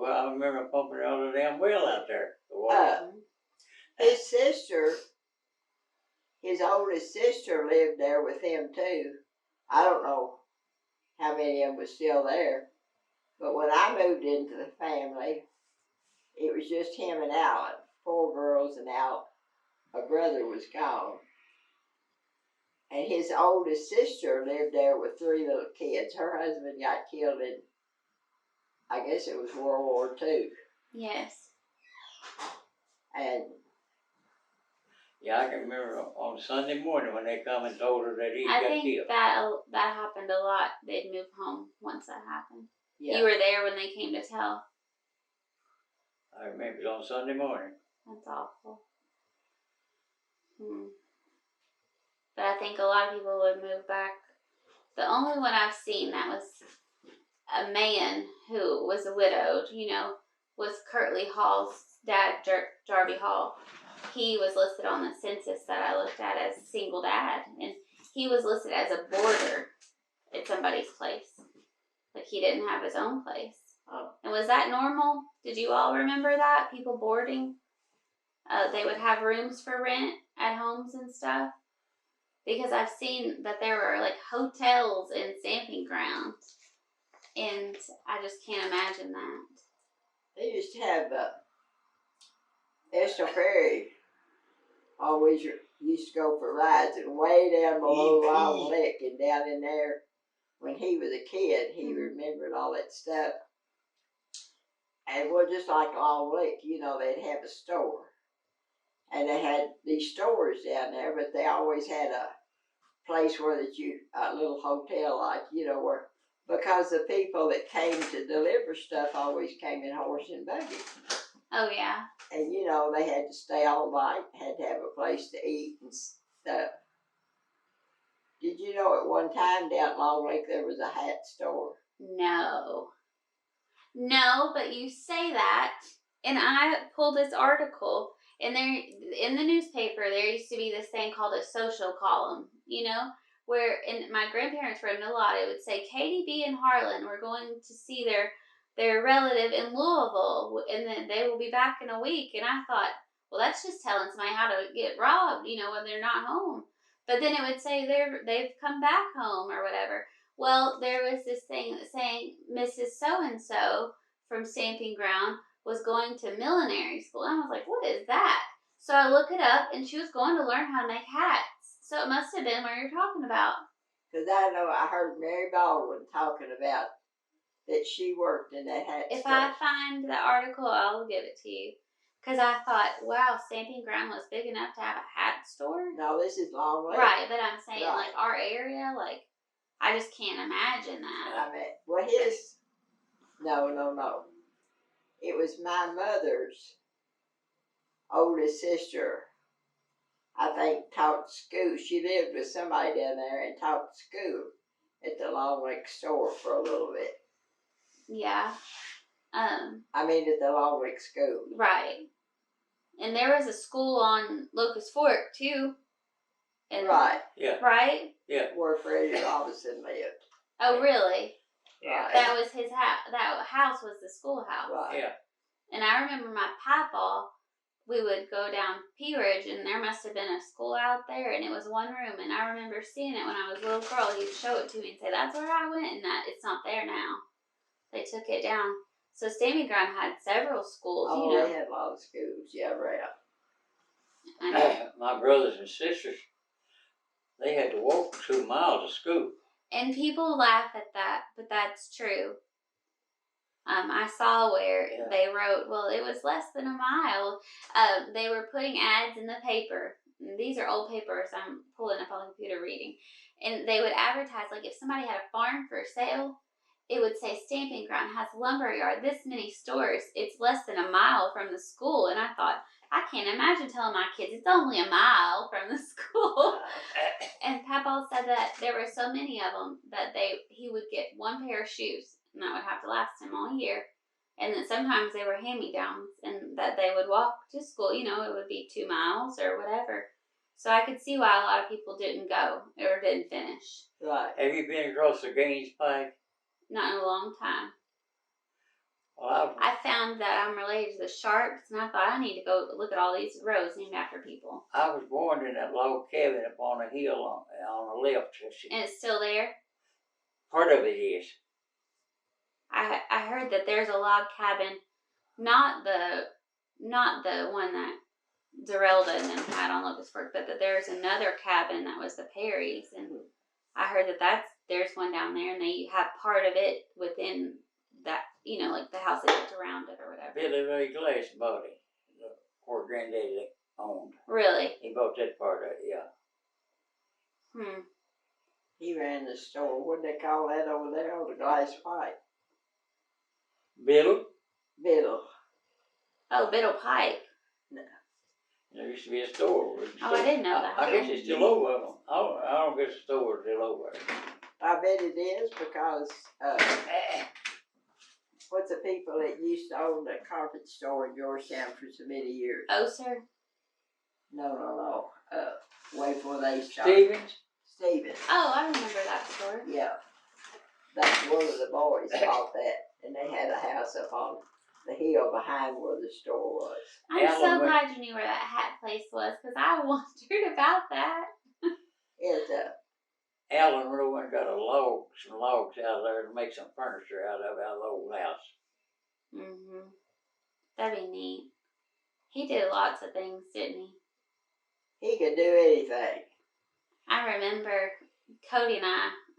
Speaker 2: I remember pumping out of the damn well out there. The water.
Speaker 3: His sister, his oldest sister lived there with him too. I don't know how many of them was still there. But when I moved into the family, it was just him and Alan. 4 girls and Al. A brother was gone. And his oldest sister lived there with 3 little kids. Her husband got killed in, I guess it was World War II.
Speaker 1: Yes.
Speaker 3: And
Speaker 2: yeah, I can remember on Sunday morning when they come and told her that he got killed.
Speaker 1: I think that happened a lot. They'd move home once that happened.
Speaker 3: yeah.
Speaker 1: You were there when they came to tell.
Speaker 2: I remember it on Sunday morning.
Speaker 1: That's awful. But I think a lot of people would move back. The only one I've seen that was a man who was widowed, was Curtly Hall's dad, Jarvie Hall. He was listed on the census that I looked at as single dad. And he was listed as a boarder at somebody's place. Like he didn't have his own place.
Speaker 3: Oh.
Speaker 1: And was that normal? Did you all remember that? People boarding? They would have rooms for rent at homes and stuff. Because I've seen that there were like hotels and stamping grounds. And I just can't imagine that.
Speaker 3: They used to have Escapades. Always used to go for rides, and way down below Long Lick and down in there. When he was a kid, he remembered all that stuff. And well, just like Long Lick, they'd have a store. And they had these stores down there, but they always had a place where a little hotel, like, where, because the people that came to deliver stuff always came in horse and buggy.
Speaker 1: Oh, yeah.
Speaker 3: And, they had to stay all night, had to have a place to eat and stuff. Did you know at one time down at Long Lake there was a hat store?
Speaker 1: No, but you say that, and I pulled this article, and there in the newspaper there used to be this thing called a social column, where my grandparents read a lot. It would say Katie B and Harlan were going to see their relative in Louisville, and then they will be back in a week. And I thought, well, that's just telling somebody how to get robbed, when they're not home. But then it would say they've come back home or whatever. Well, there was this thing saying Mrs. So-and-so from Stamping Ground was going to millinery school. And I was like, what is that? So I look it up, and she was going to learn how to make hats. So it must have been where you're talking about.
Speaker 3: Because I heard Mary Baldwin talking about that she worked in that hat store.
Speaker 1: If I find the article, I'll give it to you. Because I thought, wow, Stamping Ground was big enough to have a hat store?
Speaker 3: No, this is Long Lake.
Speaker 1: Right, but I'm saying,
Speaker 3: Right.
Speaker 1: like, our area, like, I just can't imagine that.
Speaker 3: Well, no. It was my mother's oldest sister, I think, taught school. She lived with somebody down there and taught school at the Long Lake store for a little bit.
Speaker 1: Yeah.
Speaker 3: At the Long Lake school.
Speaker 1: Right. And there was a school on Locust Fork, too.
Speaker 3: Right.
Speaker 2: Yeah.
Speaker 1: Right?
Speaker 2: Yeah.
Speaker 3: Where Freddie Robinson lived.
Speaker 1: Oh, really?
Speaker 3: Right.
Speaker 1: That was his house. That house was the schoolhouse.
Speaker 3: Right.
Speaker 2: Yeah.
Speaker 1: And I remember my papa we would go down Pea Ridge, and there must have been a school out there, and it was one room, and I remember seeing it when I was a little girl. He'd show it to me and say, "That's where I went," and that it's not there now. They took it down. So Stamping Ground had several schools,
Speaker 3: Oh,
Speaker 1: you know.
Speaker 3: they had a lot of schools, yeah, right.
Speaker 1: I know.
Speaker 2: My brothers and sisters, they had to walk 2 miles to school.
Speaker 1: And people laugh at that, but that's true. I saw where they wrote, well, it was less than a mile. They were putting ads in the paper. And these are old papers I'm pulling up on the computer reading. And they would advertise, like if somebody had a farm for sale, it would say Stamping Ground has a lumber yard, this many stores. It's less than a mile from the school. And I thought, I can't imagine telling my kids it's only a mile from the school. And Papa said that there were so many of them that he would get one pair of shoes, and that would have to last him all year. And then sometimes they were hand-me-downs, and that they would walk to school. You know, it would be 2 miles or whatever. So I could see why a lot of people didn't go or didn't finish.
Speaker 3: Right.
Speaker 2: Have you been across the Gaines Pike?
Speaker 1: Not in a long time.
Speaker 2: Well,
Speaker 1: I found that I'm related to the Sharps, and I thought I need to go look at all these roads named after people.
Speaker 2: I was born in that log cabin up on a hill on the left.
Speaker 1: And it's still there?
Speaker 2: Part of it is.
Speaker 1: I heard that there's a log cabin, not the one that Zerelda and them had on Locustburg, but that there's another cabin that was the Perrys, and I heard that there's one down there, and they have part of it within that, you know, like the house they built around it or whatever.
Speaker 2: Billy Ray Glass bought it. Poor granddaddy owned.
Speaker 1: Really?
Speaker 2: He bought that part of it, yeah.
Speaker 3: He ran the store. What do they call that over there? Oh, the glass pipe.
Speaker 2: Biddle?
Speaker 3: Biddle.
Speaker 1: Oh, Biddle Pike.
Speaker 3: No.
Speaker 2: There used to be a store.
Speaker 1: Oh, I didn't know that.
Speaker 2: I guess it's still over. I don't guess the store is still over.
Speaker 3: I bet it is because what's the people that used to own the carpet store in Georgetown for so many years?
Speaker 1: Oh, sir.
Speaker 3: No. Way before they started. Stevens.
Speaker 1: Oh, I remember that store.
Speaker 3: Yeah. That's one of the boys bought that, and they had a house up on the hill behind where the store was.
Speaker 1: I'm so glad you knew where that hat place was, because I wondered about that.
Speaker 3: It's
Speaker 2: Alan Rowan got some logs out of there to make some furniture out of the old house.
Speaker 1: That'd be neat. He did lots of things, didn't he?
Speaker 3: He could do anything.
Speaker 1: I remember Cody and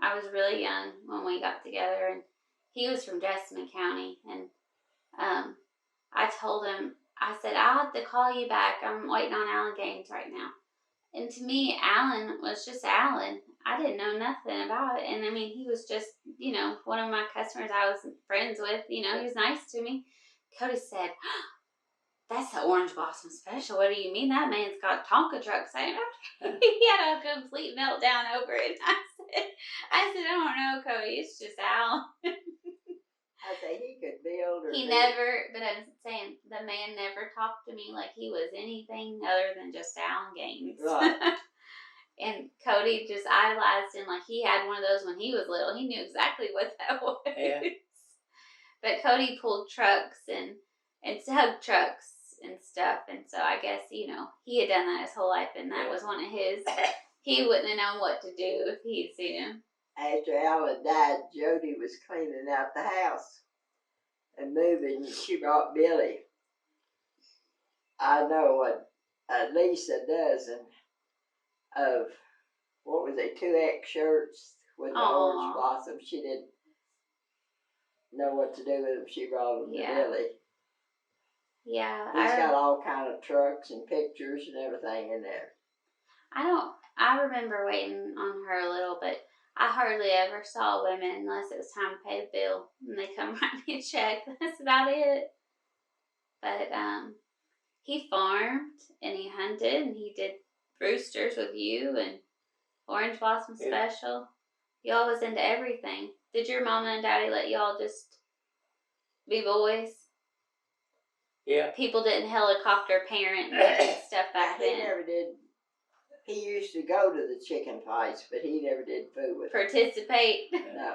Speaker 1: I was really young when we got together, and he was from Jessamine County, and I told him, I said, I'll have to call you back. I'm waiting on Alan Gaines right now. And to me, Alan was just Alan. I didn't know nothing about it. And I mean, he was just, you know, one of my customers I was friends with. You know, he was nice to me. Cody said, that's the Orange Blossom Special. What do you mean? That man's got Tonka trucks. He had a complete meltdown over it. I said, I don't know, Cody. It's just Alan.
Speaker 3: I say he could build or
Speaker 1: but I'm saying the man never talked to me like he was anything other than just Alan Gaines.
Speaker 3: Right.
Speaker 1: And Cody just idolized him like he had one of those when he was little. He knew exactly what that was.
Speaker 2: Yeah.
Speaker 1: But Cody pulled trucks and tug trucks and stuff, and so I guess, you know, he had done that his whole life, and that was one of his. He wouldn't have known what to do if he'd seen him.
Speaker 3: After Alan died, Jody was cleaning out the house and moving, and she brought Billy. I know at least a dozen of, 2X shirts with the orange blossom. She didn't know what to do with them. She brought them to Billy.
Speaker 1: Yeah.
Speaker 3: He's got all kind of trucks and pictures and everything in there.
Speaker 1: I remember waiting on her a little, but I hardly ever saw women unless it was time to pay the bill, and they come write me a check. That's about it. But he farmed, and he hunted, and he did roosters with you, and Orange Blossom Special. Y'all was into everything. Did your mama and daddy let y'all just be boys?
Speaker 2: Yeah.
Speaker 1: People didn't helicopter parent and stuff back then.
Speaker 3: He never did. He used to go to the chicken fights, but he never did food with them.
Speaker 1: Participate.
Speaker 3: No,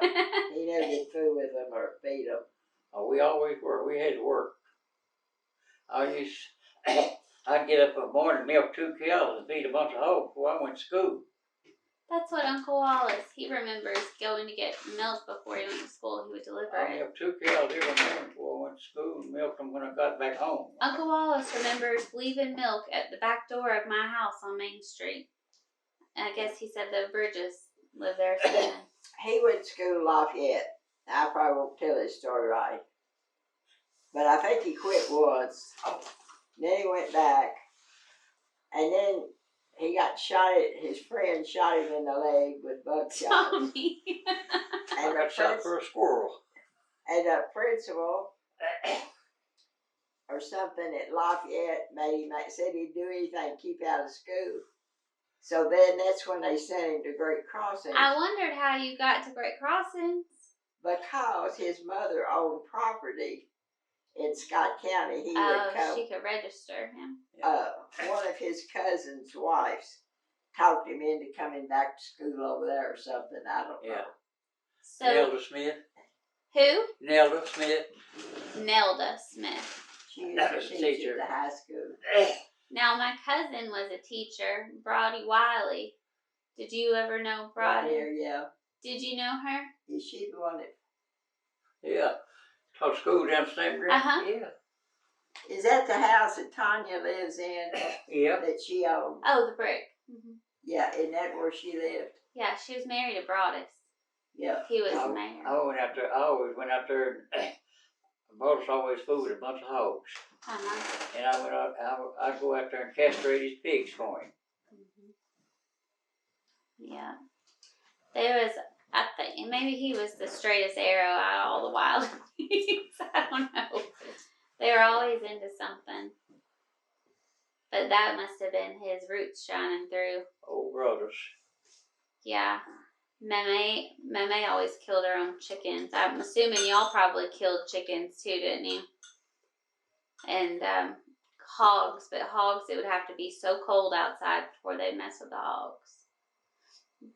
Speaker 3: he never did food with them or feed them.
Speaker 2: Oh, we always worked. We had to work. I'd get up in the morning, milk 2 cows, and feed a bunch of hogs before I went to school.
Speaker 1: That's what Uncle Wallace, he remembers going to get milk before he went to school. He would deliver
Speaker 2: I
Speaker 1: it.
Speaker 2: milked 2 cows every morning before I went to school and milked them when I got back home.
Speaker 1: Uncle Wallace remembers leaving milk at the back door of my house on Main Street. And I guess he said the Bridges live there.
Speaker 3: He went to school in Lafayette. I probably won't tell his story right. But I think he quit once. Then he went back. And then he got shot his friend shot him in the leg with buckshot.
Speaker 1: Tommy.
Speaker 2: I got shot for a squirrel.
Speaker 3: And the principal or something at Lafayette said he'd do anything to keep out of school. So then that's when they sent him to Great Crossings.
Speaker 1: I wondered how you got to Great Crossings.
Speaker 3: Because his mother owned property in Scott County. He would come.
Speaker 1: She could register him.
Speaker 3: One of his cousin's wives talked him into coming back to school over there or something. I don't know.
Speaker 1: So
Speaker 2: Nelda Smith.
Speaker 1: who?
Speaker 2: Nelda Smith.
Speaker 1: Nelda Smith.
Speaker 3: She used
Speaker 2: That
Speaker 3: to
Speaker 2: was a
Speaker 3: teach
Speaker 2: teacher.
Speaker 3: at the high school.
Speaker 1: Now my cousin was a teacher, Brodie Wiley. Did you ever know Brodie?
Speaker 3: Here, yeah.
Speaker 1: Did you know her?
Speaker 3: Is she the one that?
Speaker 2: Yeah. Taught school down St. Green.
Speaker 1: Uh-huh.
Speaker 2: Yeah.
Speaker 3: Is that the house that Tanya lives in?
Speaker 2: Yeah.
Speaker 3: That she owned?
Speaker 1: Oh, the brick. Mm-hmm.
Speaker 3: Yeah, isn't that where she lived?
Speaker 1: Yeah, she was married to Broadus.
Speaker 3: Yeah.
Speaker 1: He was mayor.
Speaker 2: I always went out there and Broadus always fooled a bunch of hogs.
Speaker 1: Uh-huh.
Speaker 2: And I'd go out there and castrate his pigs for him.
Speaker 1: Yeah. There was, I think, maybe he was the straightest arrow out of all the wild pigs. I don't know. They were always into something. But that must have been his roots shining through.
Speaker 2: Old brothers.
Speaker 1: Yeah. Meme always killed her own chickens. I'm assuming y'all probably killed chickens too, didn't you? And hogs, but hogs, it would have to be so cold outside before they'd mess with the hogs.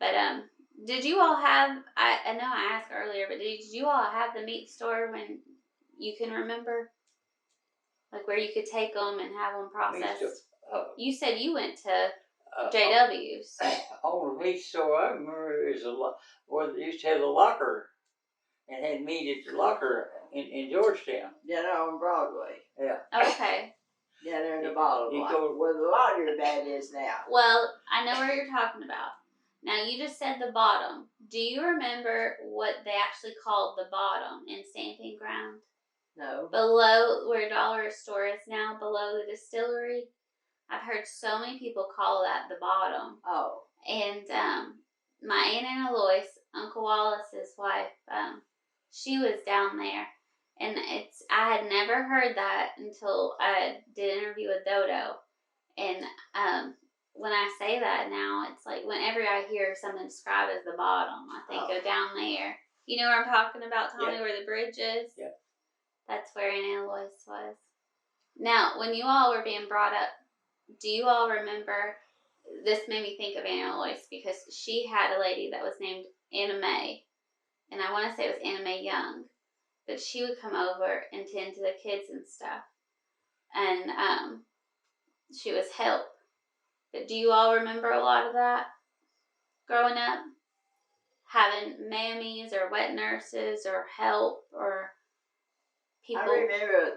Speaker 1: But did you all have, I know I asked earlier, but did you all have the meat store when you can remember? Like where you could take them and have them processed? You said you went to JW's.
Speaker 2: On the meat store, I remember it was where they used to have the locker and had meat at the locker in Georgetown.
Speaker 3: Yeah, on Broadway.
Speaker 2: Yeah.
Speaker 1: Okay.
Speaker 3: Yeah, they're in the bottom
Speaker 2: You
Speaker 3: line,
Speaker 2: go-
Speaker 3: where the laundromat is now.
Speaker 1: Well, I know where you're talking about. Now, you just said the bottom. Do you remember what they actually called the bottom in Stamping Ground?
Speaker 3: No.
Speaker 1: Below where Dollar Store is now, below the distillery. I've heard so many people call that the bottom.
Speaker 3: Oh.
Speaker 1: And my Aunt Anna Lois, Uncle Wallace's wife, she was down there. And I had never heard that until I did an interview with Dodo. And when I say that now, it's like whenever I hear something described as the bottom, I think go down there. You know where I'm talking about, Tommy,
Speaker 2: Yeah.
Speaker 1: where the bridge is?
Speaker 2: Yeah.
Speaker 1: That's where Aunt Anna Lois was. Now, when you all were being brought up, do you all remember, this made me think of Aunt Anna Lois because she had a lady that was named Anna Mae. And I want to say it was Anna Mae Young. But she would come over and tend to the kids and stuff. And she was help. But do you all remember a lot of that growing up? Having mammies or wet nurses or help or people?
Speaker 3: I remember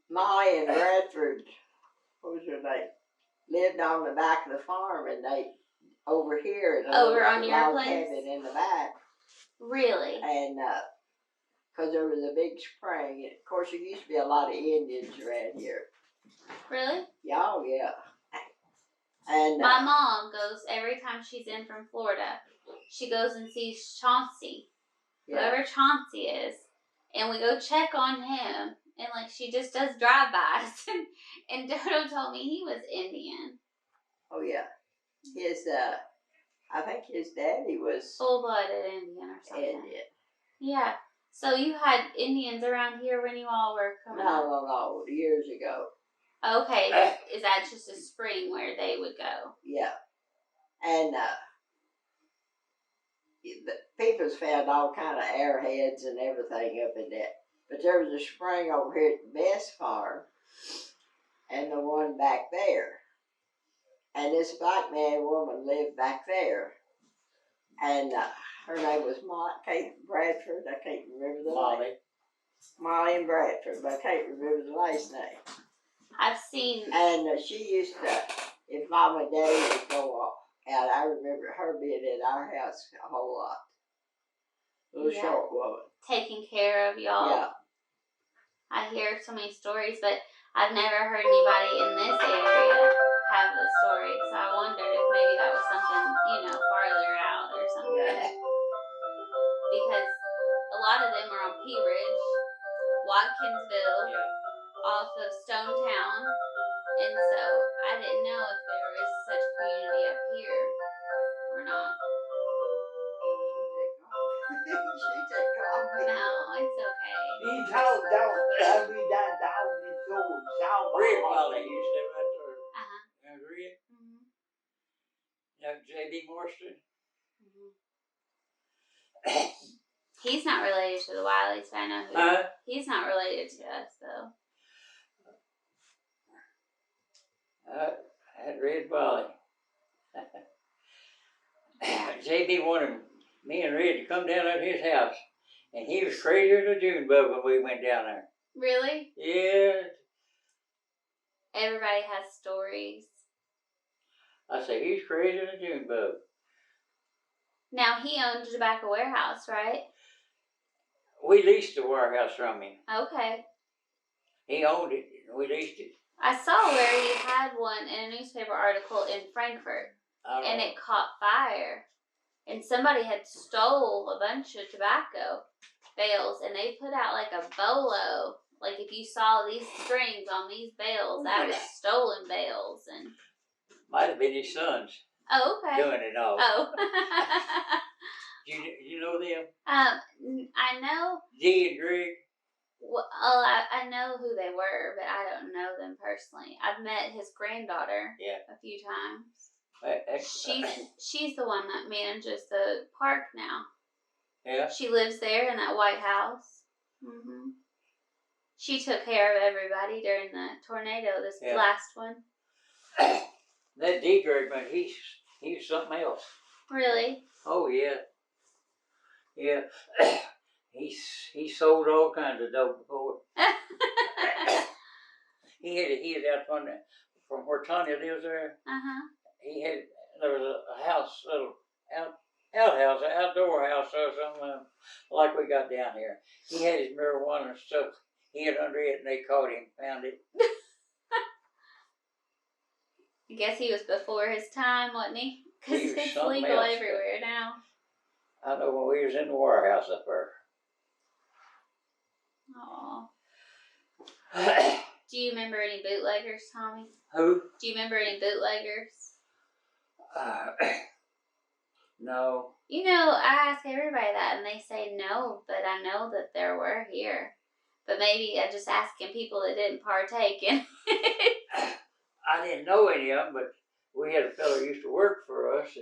Speaker 3: Molly and Bradford, what was her name, lived on the back of the farm, and they over here in a
Speaker 1: Over on your
Speaker 3: log
Speaker 1: place?
Speaker 3: cabin in the back.
Speaker 1: Really?
Speaker 3: And because there was a big spring, and of course there used to be a lot of Indians around here.
Speaker 1: Really?
Speaker 3: Yeah, oh yeah. And
Speaker 1: My mom goes every time she's in from Florida. She goes and sees Chauncey,
Speaker 3: yeah.
Speaker 1: whoever Chauncey is, and we go check on him. And like she just does drive-bys. And Dodo told me he was Indian,
Speaker 3: Oh yeah. His I think his daddy was
Speaker 1: full-blooded Indian or something.
Speaker 3: Indian.
Speaker 1: Yeah. So you had Indians around here when you all were coming up?
Speaker 3: No, years ago.
Speaker 1: Okay. Is that just a spring where they would go?
Speaker 3: Yeah. And the people's found all kind of airheads and everything up in that. But there was a spring over here at the Best Farm, and the one back there. And this black man and woman lived back there. And her name was Kate Bradford. I can't remember the name. Molly and Bradford, but I can't remember the last name.
Speaker 1: I've seen.
Speaker 3: And she used to, if Mom and Daddy would go out, I remember her being in our house a whole lot. Little short woman.
Speaker 1: Taking care of y'all.
Speaker 3: Yeah.
Speaker 1: I hear so many stories, but I've never heard anybody in this area have the story. So I wondered if maybe that was something, farther out or something.
Speaker 3: Yeah.
Speaker 1: Because a lot of them are on Pea Ridge, Watkinsville, off of Stonetown. And so I didn't know if there was such community up here or not.
Speaker 3: She take off.
Speaker 1: No, it's okay.
Speaker 4: These hoes don't every that down the soul sound.
Speaker 2: Red Valley, you said right there.
Speaker 1: Uh-huh.
Speaker 2: That's Red?
Speaker 1: Mm-hmm.
Speaker 2: That J.B. Morrison?
Speaker 1: Mm-hmm. He's not related to the Wileys, but I know who. He's not related to us, though.
Speaker 2: At Red Valley. J.B. wanted me and Red to come down at his house, and he was crazier than a June bug when we went down there.
Speaker 1: Really?
Speaker 2: Yeah.
Speaker 1: Everybody has stories.
Speaker 2: I say, he's crazier than a June bug.
Speaker 1: Now, he owned a tobacco warehouse, right?
Speaker 2: We leased the warehouse from him.
Speaker 1: Okay.
Speaker 2: He owned it, and we leased it.
Speaker 1: I saw where he had one in a newspaper article in Frankfurt, and it caught fire. And somebody had stole a bunch of tobacco bales, and they put out like a bolo. Like if you saw these strings on these bales, that was stolen bales. And
Speaker 2: might have been his sons.
Speaker 1: Oh, okay.
Speaker 2: Doing it all.
Speaker 1: Oh.
Speaker 2: you know them?
Speaker 1: I know.
Speaker 2: G and Greg.
Speaker 1: Well, I know who they were, but I don't know them personally. I've met his granddaughter a few times. She's the one that manages the park now.
Speaker 2: Yeah.
Speaker 1: She lives there in that White House. Mm-hmm. She took care of everybody during the tornado, this last one.
Speaker 2: That D. Greg man, he's something else.
Speaker 1: Really?
Speaker 2: Oh yeah. Yeah. He sold all kinds of dope before. He had out from where Tanya lives there. There was a house, little outhouse, an outdoor house or something like we got down here. He had his marijuana and stuff. He had under it, and they caught him, found it.
Speaker 1: I guess he was before his time, wasn't he? Because it's legal
Speaker 2: else,
Speaker 1: everywhere now.
Speaker 2: I know when we was in the warehouse up there.
Speaker 1: Aw. Do you remember any bootleggers, Tommy?
Speaker 2: Who?
Speaker 1: Do you remember any bootleggers?
Speaker 2: No.
Speaker 1: I ask everybody that, and they say no, but I know that there were here. But maybe I'm just asking people that didn't partake in it.
Speaker 2: I didn't know any of them, but we had a fellow who used to work for us.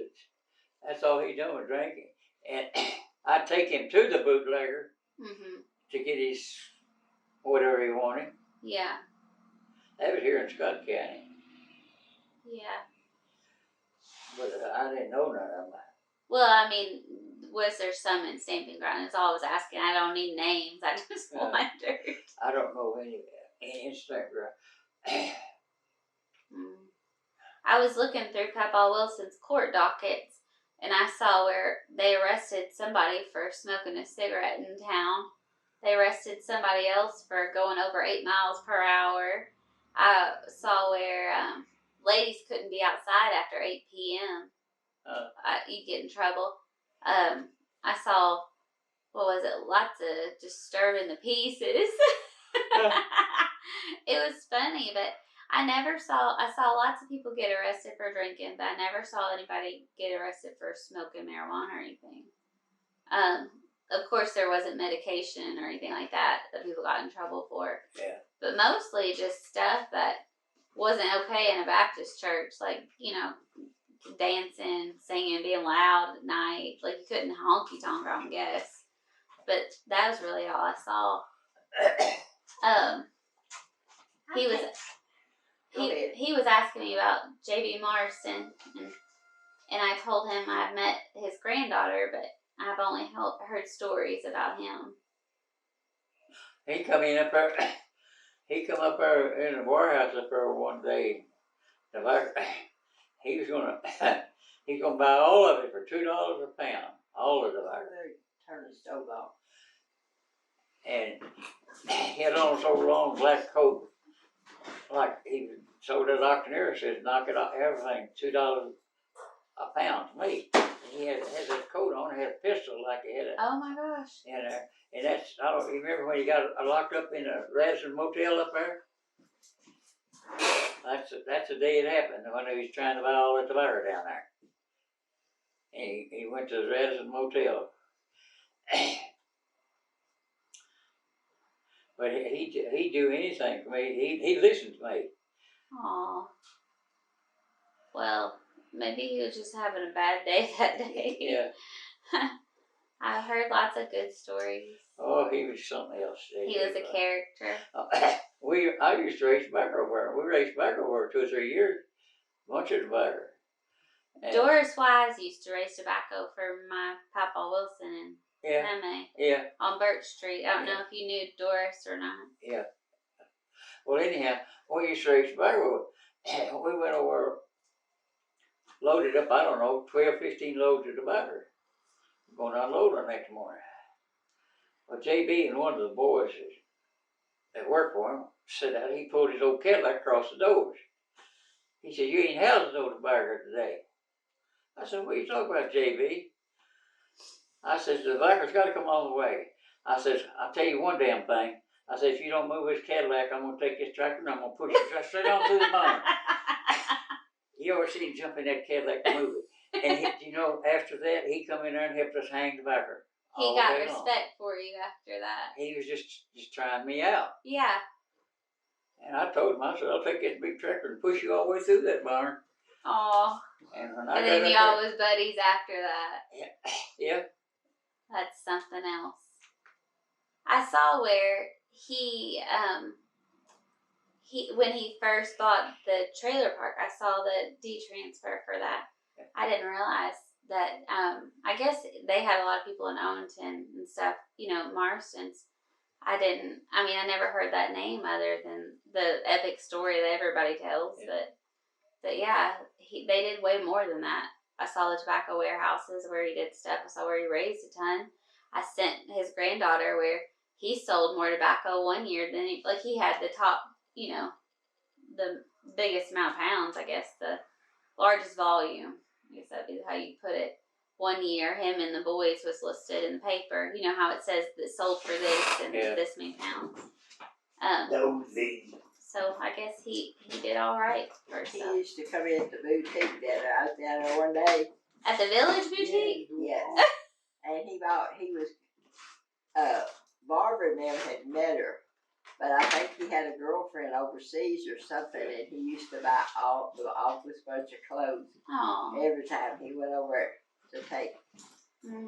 Speaker 2: That's all he done was drinking. And I'd take him to the bootlegger to get his whatever he wanted.
Speaker 1: Yeah.
Speaker 2: That was here in Scott County.
Speaker 1: Yeah.
Speaker 2: But I didn't know none of them.
Speaker 1: Well, I mean, was there some in Stamping Ground? That's all I was asking. I don't need names. I just wondered.
Speaker 2: I don't know any in Stamping Ground.
Speaker 1: I was looking through Papa Wilson's court dockets, and I saw where they arrested somebody for smoking a cigarette in town. They arrested somebody else for going over 8 miles per hour. I saw where ladies couldn't be outside after 8 p.m. You get in trouble. I saw, lots of disturbing the pieces. It was funny, but I saw lots of people get arrested for drinking, but I never saw anybody get arrested for smoking marijuana or anything. Of course, there wasn't medication or anything like that people got in trouble for.
Speaker 2: Yeah.
Speaker 1: But mostly just stuff that wasn't okay in a Baptist church, like, dancing, singing, being loud at night. Like, you couldn't honky tonk, I guess. But that was really all I saw.
Speaker 3: Go ahead.
Speaker 1: He was asking me about J.B. Marston, and I told him I met his granddaughter, but I've only heard stories about him.
Speaker 2: He come in up there. He come up there in the warehouse up there one day. He was gonna he's gonna buy all of it for $2 a pound. All of the tobacco.
Speaker 3: Turn the stove off.
Speaker 2: And he had on so long black coat, like he sold at auctioneer, says knock it off, everything, $2 a pound to me. And he had that coat on, had a pistol like he had
Speaker 1: Oh my gosh.
Speaker 2: in there. And that's, I don't remember when he got locked up in a Radisson motel up there? That's the day it happened, when he was trying to buy all the tobacco down there. And he went to the Radisson motel. But he'd do anything for me. He listened to me.
Speaker 1: Aw. Well, maybe he was just having a bad day that day.
Speaker 2: Yeah.
Speaker 1: I've heard lots of good stories.
Speaker 2: Oh, he was something else.
Speaker 1: He was a character.
Speaker 2: I used to raise tobacco over. We raised tobacco over 2 or 3 years. Bunch of tobacco. And
Speaker 1: Doris Wise used to raise tobacco for my Papa Wilson and
Speaker 2: yeah,
Speaker 1: Meme
Speaker 2: yeah,
Speaker 1: on Birch Street. I don't know if you knew Doris or not.
Speaker 2: yeah. Well, anyhow, we used to raise tobacco. We went over, loaded up, I don't know, 12, 15 loads of tobacco. Going to unload her next morning. Well, JB and one of the boys that worked for him said that he pulled his old Cadillac across the doors. He said, you ain't housing no tobacco today. I said, what are you talking about, JB? I said, the tobacco's got to come all the way. I said, I'll tell you one damn thing. I said, if you don't move this Cadillac, I'm going to take this tractor and I'm going to push it straight on through the barn. You ever see him jump in that Cadillac and move it? And you know, after that, he come in there and helped us hang tobacco.
Speaker 1: He got respect for you after that.
Speaker 2: He was just trying me out.
Speaker 1: Yeah.
Speaker 2: And I told him, I said, I'll take this big tractor and push you all the way through that barn.
Speaker 1: Aw.
Speaker 2: And
Speaker 1: then y'all was buddies after that.
Speaker 2: Yeah.
Speaker 1: That's something else. I saw where he when he first bought the trailer park, I saw the D-transfer for that. I didn't realize that, I guess they had a lot of people in Owenton and stuff, you know, Marston's. I never heard that name other than the epic story that everybody tells,
Speaker 2: Yeah.
Speaker 1: but yeah, they did way more than that. I saw the tobacco warehouses where he did stuff. I saw where he raised a ton. I sent his granddaughter where he sold more tobacco one year than he had the top, you know, the biggest amount of pounds, I guess, the largest volume. I guess that'd be how you put it. One year, him and the boys was listed in the paper. You know how it says that sold for this and this many pounds. So I guess he did all right for himself.
Speaker 3: He used to come in at the boutique down there. I was down there one day.
Speaker 1: At the Village Boutique?
Speaker 3: Yes. And Barbara and them had met her. But I think he had a girlfriend overseas or something, and he used to buy all this bunch of clothes.
Speaker 1: Oh.
Speaker 3: Every time he went over to take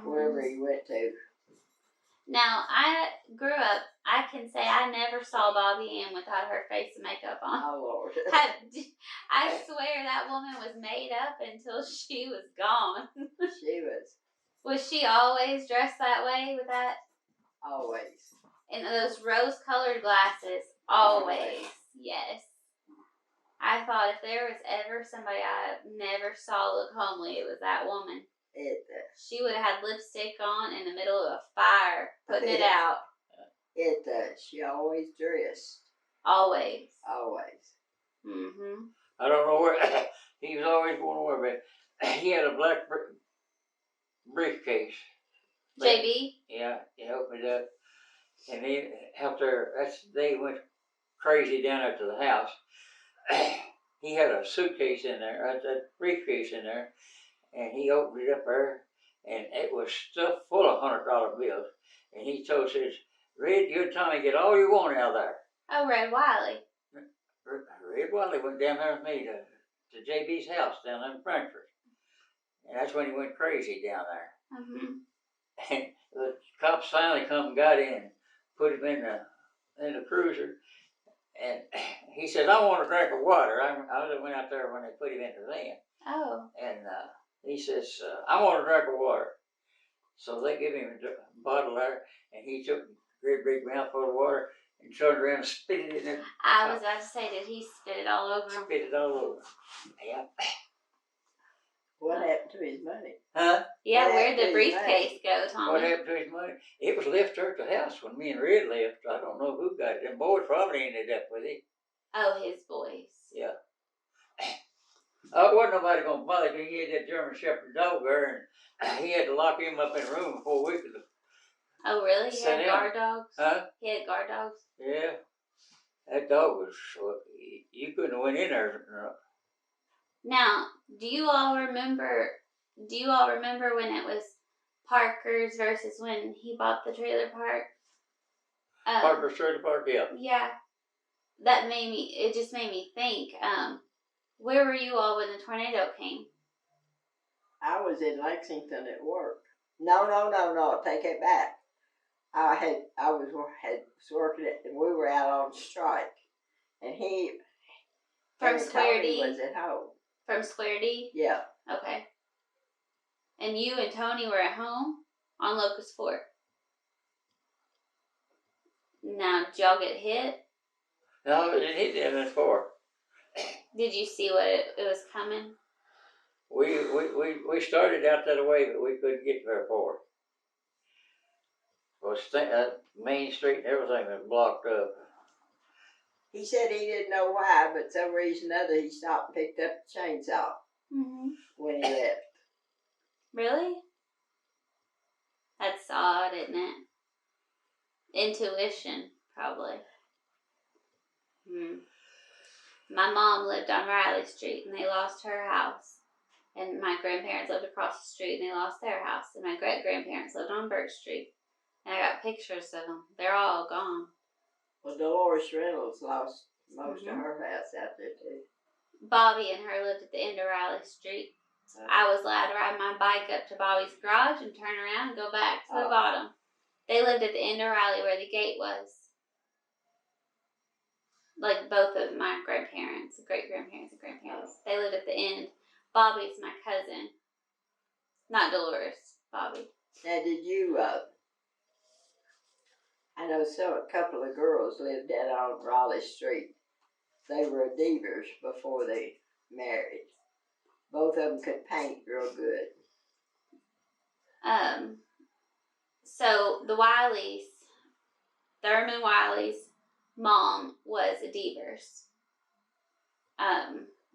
Speaker 3: wherever he went to.
Speaker 1: Now, I grew up, I can say I never saw Bobby Ann without her face and makeup on.
Speaker 3: Oh, Lord.
Speaker 1: I swear that woman was made up until she was gone.
Speaker 3: She was.
Speaker 1: Was she always dressed that way with that?
Speaker 3: Always.
Speaker 1: And those rose-colored glasses, always. Yes. I thought if there was ever somebody I never saw look homely, it was that woman. She would have had lipstick on in the middle of a fire, putting it out.
Speaker 3: She always dressed.
Speaker 1: Always.
Speaker 3: Always.
Speaker 1: Mm-hmm.
Speaker 2: I don't know where, he was always going to wear, but he had a black briefcase.
Speaker 1: JB?
Speaker 2: Yeah, he helped me up. And he helped her, they went crazy down there to the house. He had a suitcase in there, a briefcase in there, and he opened it up there, and it was stuffed full of $100 bills. And he says, Red, you and Tommy get all you want out of there.
Speaker 1: Oh, Red Wiley.
Speaker 2: Red Wiley went down there with me to JB's house down there in Frankfurt. And that's when he went crazy down there.
Speaker 1: Mm-hmm.
Speaker 2: And the cops finally come and got in, put him in the cruiser, and he said, I want a drink of water. I went out there when they put him in the van.
Speaker 1: Oh.
Speaker 2: And he says, I want a drink of water. So they give him a bottle there, and he took a great big mouthful of water and turned around and spit it in there.
Speaker 1: I was about to say, did he spit it all over him?
Speaker 2: Spit it all over. Yeah.
Speaker 3: What happened to his money?
Speaker 2: Huh?
Speaker 1: Yeah,
Speaker 3: What
Speaker 1: where'd
Speaker 3: happened to
Speaker 1: the
Speaker 3: his
Speaker 1: briefcase go, Tommy?
Speaker 2: What happened to his money? It was left there at the house when me and Red left. I don't know who got it. Them boys probably ended up with it.
Speaker 1: Oh, his boys.
Speaker 2: Yeah. Wasn't nobody gonna bother him. He had that German Shepherd dog there, and he had to lock him up in a room before we could.
Speaker 1: Oh, really? He
Speaker 2: Sit
Speaker 1: had
Speaker 2: down.
Speaker 1: guard dogs?
Speaker 2: Huh?
Speaker 1: He had guard dogs?
Speaker 2: Yeah. That dog was. You couldn't have went in there.
Speaker 1: Now, do you all remember when it was Parker's versus when he bought the trailer park?
Speaker 2: Parker's Trailer Park, yeah.
Speaker 1: Yeah. It just made me think, where were you all when the tornado came?
Speaker 3: I was in Lexington at work. No, take it back. I was working it, and we were out on strike, and
Speaker 1: From Square
Speaker 3: Tony
Speaker 1: D?
Speaker 3: was at home.
Speaker 1: From Square D?
Speaker 3: Yeah.
Speaker 1: Okay. And you and Tony were at home on Locust Fork. Now, did y'all get hit?
Speaker 2: No, it hit them in four.
Speaker 1: Did you see what it was coming?
Speaker 2: We started out that way, but we couldn't get there for. Main Street and everything was blocked up.
Speaker 3: He said he didn't know why, but some reason or other he stopped and picked up the chainsaw when he left.
Speaker 1: Really? That's odd, isn't it? Intuition, probably. My mom lived on Riley Street, and they lost her house. And my grandparents lived across the street, and they lost their house. And my great-grandparents lived on Birch Street. And I got pictures of them. They're all gone.
Speaker 3: Well, Dolores Reynolds lost most of her house out there, too.
Speaker 1: Bobby and her lived at the end of Riley Street. I was allowed to ride my bike up to Bobby's garage and turn around and go back to the bottom. They lived at the end of Riley where the gate was. Like both of my grandparents, great-grandparents and grandparents. They lived at the end. Bobby's my cousin. Not Dolores, Bobby.
Speaker 3: Now, did you, I know a couple of girls lived down on Raleigh Street. They were divers before they married. Both of them could paint real good.
Speaker 1: So the Wileys, Thurman Wiley's mom was a Devers.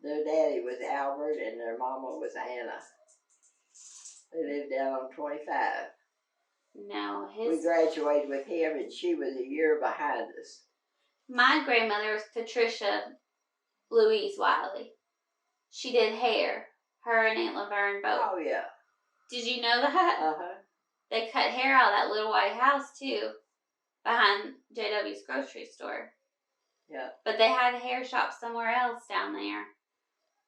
Speaker 3: Their daddy was Albert and their mama was Anna. They lived down on 25.
Speaker 1: No,
Speaker 3: We graduated with him and she was a year behind us.
Speaker 1: My grandmother was Patricia Louise Wiley. She did hair. Her and Aunt Laverne both.
Speaker 3: Oh, yeah.
Speaker 1: Did you know that?
Speaker 3: Uh-huh.
Speaker 1: They cut hair out of that little white house, too, behind JW's grocery store.
Speaker 3: Yeah.
Speaker 1: But they had a hair shop somewhere else down there.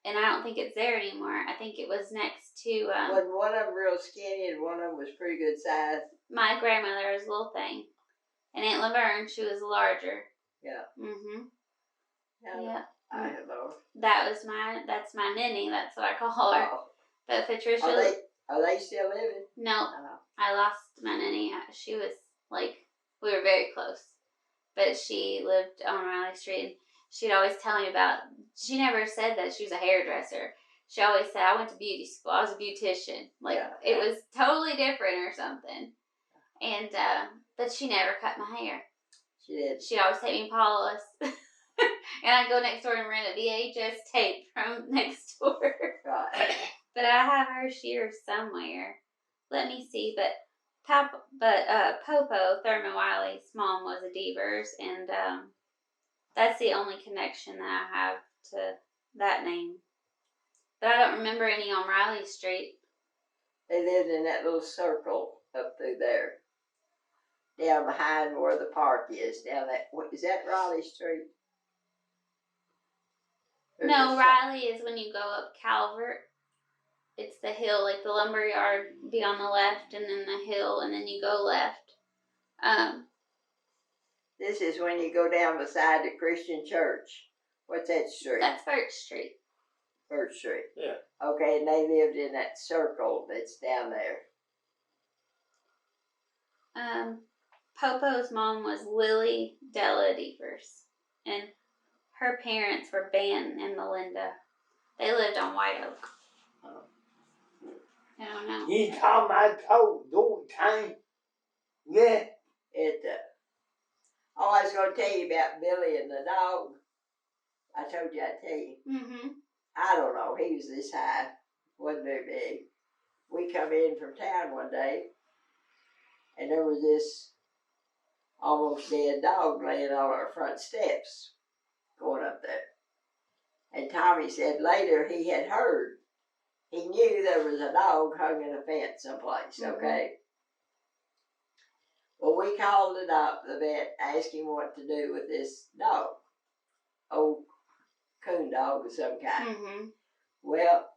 Speaker 1: And I don't think it's there anymore. I think it was next to...
Speaker 3: Was one of them real skinny and one of them was pretty good size?
Speaker 1: My grandmother's little thing. And Aunt Laverne, she was larger.
Speaker 3: Yeah.
Speaker 1: Yeah.
Speaker 3: I don't know.
Speaker 1: That's my ninny. That's what I call her.
Speaker 3: Oh.
Speaker 1: But Patricia...
Speaker 3: Are they still living?
Speaker 1: No. I lost my ninny. She was we were very close. But she lived on Riley Street. And she'd always tell me about, she never said that she was a hairdresser. She always said, I went to beauty school. I was a beautician. It was totally different or something. And, but she never cut my hair.
Speaker 3: She did.
Speaker 1: She'd always take me to Paulus. And I'd go next door and rent a VHS tape from next door.
Speaker 3: Right.
Speaker 1: But I have her shears somewhere. Let me see. But Popo, Thurman Wiley's mom, was a Devers, and that's the only connection that I have to that name. But I don't remember any on Riley Street.
Speaker 3: They lived in that little circle up through there. Down behind where the park is. Is that Riley Street?
Speaker 1: No, Riley is when you go up Calvert. It's the hill, like the lumber yard be on the left, and then the hill, and then you go left.
Speaker 3: This is when you go down beside the Christian church. What's that street?
Speaker 1: That's Birch Street.
Speaker 3: Birch Street.
Speaker 2: Yeah.
Speaker 3: Okay, and they lived in that circle that's down there.
Speaker 1: Popo's mom was Lily Della Deepers, and her parents were Ben and Melinda. They lived on White Oak. I don't know.
Speaker 4: You talking about those time? Yeah.
Speaker 3: Oh, I was going to tell you about Billy and the dog. I told you I'd tell you.
Speaker 1: Mm-hmm.
Speaker 3: I don't know. He was this high. Wasn't very big. We come in from town one day, and there was this almost dead dog laying on our front steps going up there. And Tommy said later he had heard. He knew there was a dog hung in a fence someplace, okay? Well, we called it up, the vet, asked him what to do with this dog. Old coon dog of some kind.
Speaker 1: Mm-hmm.
Speaker 3: Well,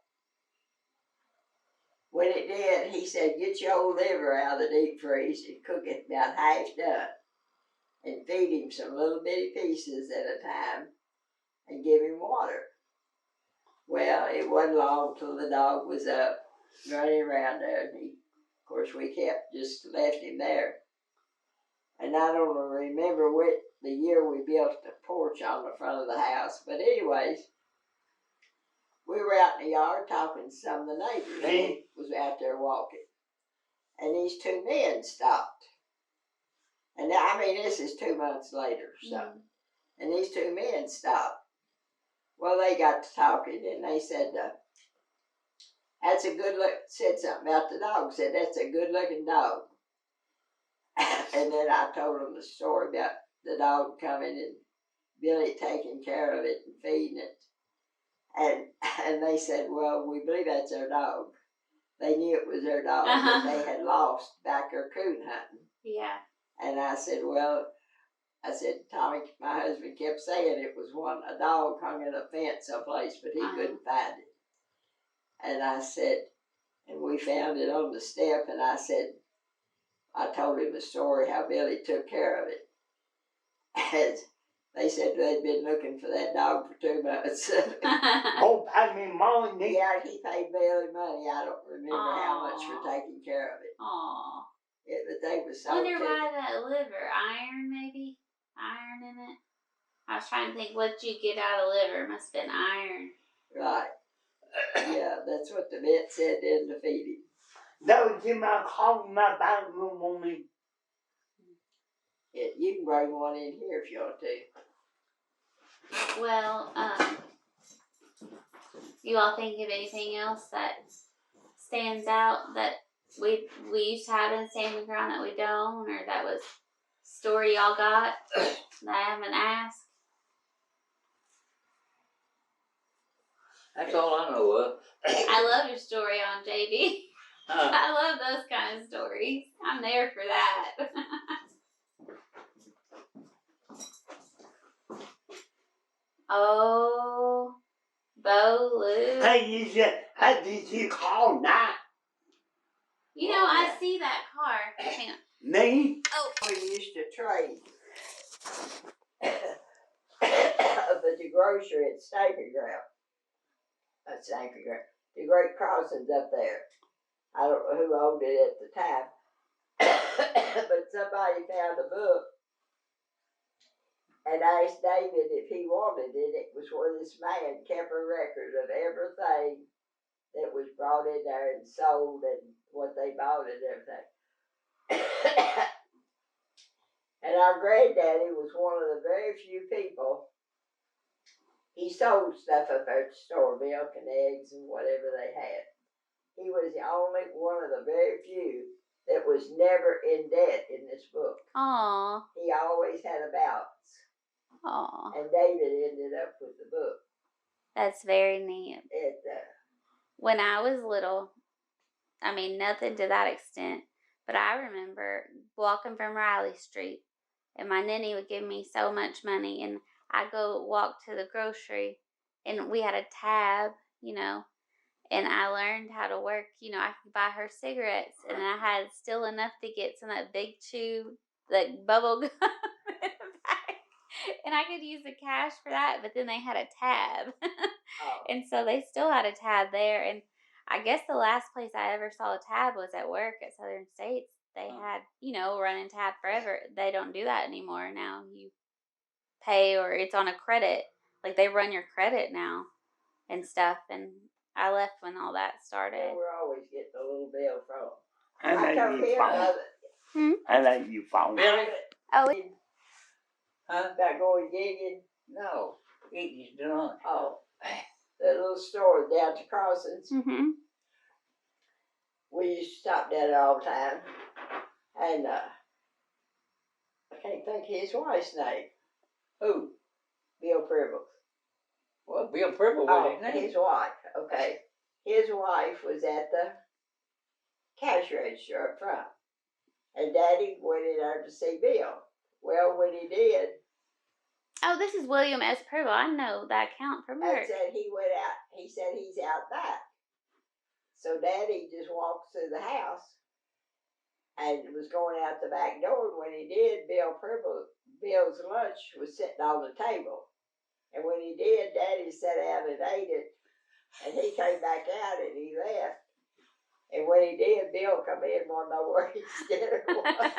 Speaker 3: when it did, he said, get your old liver out of the deep freeze and cook it about half done. And feed him some little bitty pieces at a time and give him water. Well, it wasn't long till the dog was up, running around there. And of course, we just left him there. And I don't remember what the year we built the porch on the front of the house. But anyways, we were out in the yard talking to some of the neighbors who was out there walking. And these two men stopped. And I mean, this is 2 months later, so. And these two men stopped. Well, they got to talking, and they said, that's a good look, said something about the dog, said, that's a good-looking dog. And then I told them the story about the dog coming and Billy taking care of it and feeding it. And they said, well, we believe that's their dog. They knew it was their dog that they had lost back there coon hunting.
Speaker 1: Yeah.
Speaker 3: And I said, well, Tommy, my husband kept saying it was a dog hung in a fence someplace, but he couldn't find it. And I said, and we found it on the step, and I told him the story how Billy took care of it. And they said they'd been looking for that dog for 2 months.
Speaker 4: Oh, pay me money.
Speaker 3: Yeah, he paid Billy money. I don't remember how much for taking care of it.
Speaker 1: Aw.
Speaker 3: But they were so
Speaker 1: Wonder why that liver. Iron, maybe? Iron in it? I was trying to think what you get out of liver. Must have been iron.
Speaker 3: Right. Yeah, that's what the vet said then to feed him.
Speaker 4: That was in my car in my bathroom on me.
Speaker 3: Yeah, you can bring one in here if you want to.
Speaker 1: Well, you all think of anything else that stands out that we used to have in Standing Ground that we don't, or that was story y'all got that I haven't asked?
Speaker 2: That's all I know of.
Speaker 1: I love your story on JV. I love those kind of stories. I'm there for that. Oh, Bo Lou.
Speaker 4: Hey, how did you call that?
Speaker 1: You know, I see that car. Hang on.
Speaker 4: Me?
Speaker 1: Oh.
Speaker 3: We used to trade the grocery at Stamping Ground. At Stamping Ground. The Great Crossings up there. I don't know who owned it at the time. But somebody found a book and asked David if he wanted it. It was where this man kept a record of everything that was brought in there and sold and what they bought and everything. And our granddaddy was one of the very few people. He sold stuff up there at the store, milk and eggs and whatever they had. He was the only one of the very few that was never in debt in this book.
Speaker 1: Aw.
Speaker 3: He always had a balance.
Speaker 1: Aw.
Speaker 3: And David ended up with the book.
Speaker 1: That's very neat.
Speaker 3: It,
Speaker 1: When I was little, I mean, nothing to that extent, but I remember walking from Riley Street, and my nanny would give me so much money, and I'd go walk to the grocery, and we had a tab, you know, and I learned how to work, you know, I could buy her cigarettes, and I had still enough to get some of that big chew, like bubble gum in the back. and I could use the cash for that, but then they had a tab.
Speaker 3: Oh.
Speaker 1: And so they still had a tab there. And I guess the last place I ever saw a tab was at work at Southern States. They had, running tab forever. They don't do that anymore. Now you pay or it's on a credit. Like they run your credit now and stuff. And I left when all that started.
Speaker 3: And we're always getting a little bill from them.
Speaker 4: I
Speaker 3: I
Speaker 4: like
Speaker 3: come
Speaker 4: you
Speaker 3: here
Speaker 4: phone. I like you phone.
Speaker 2: Billy?
Speaker 1: Oh,
Speaker 2: Huh?
Speaker 3: about going gigging.
Speaker 2: No. Eating's done.
Speaker 3: Oh, the little store down to Crossings.
Speaker 1: mm-hmm.
Speaker 3: We used to stop down there all the time. And I can't think of his wife's name.
Speaker 2: Who?
Speaker 3: Bill Pribble.
Speaker 2: Well, Bill Purple was
Speaker 3: Oh,
Speaker 2: his name.
Speaker 3: his wife. Okay. His wife was at the cash register up front. And Daddy went in there to see Bill. Well, when he did,
Speaker 1: Oh, this is William S. Purble. I know that account from
Speaker 3: and
Speaker 1: work.
Speaker 3: said he went out, he said he's out back. So Daddy just walked through the house and was going out the back door. And when he did, Bill's lunch was sitting on the table. And when he did, Daddy sat down and ate it. And he came back out and he left. And when he did, Bill come in and wanted to know where his dinner was.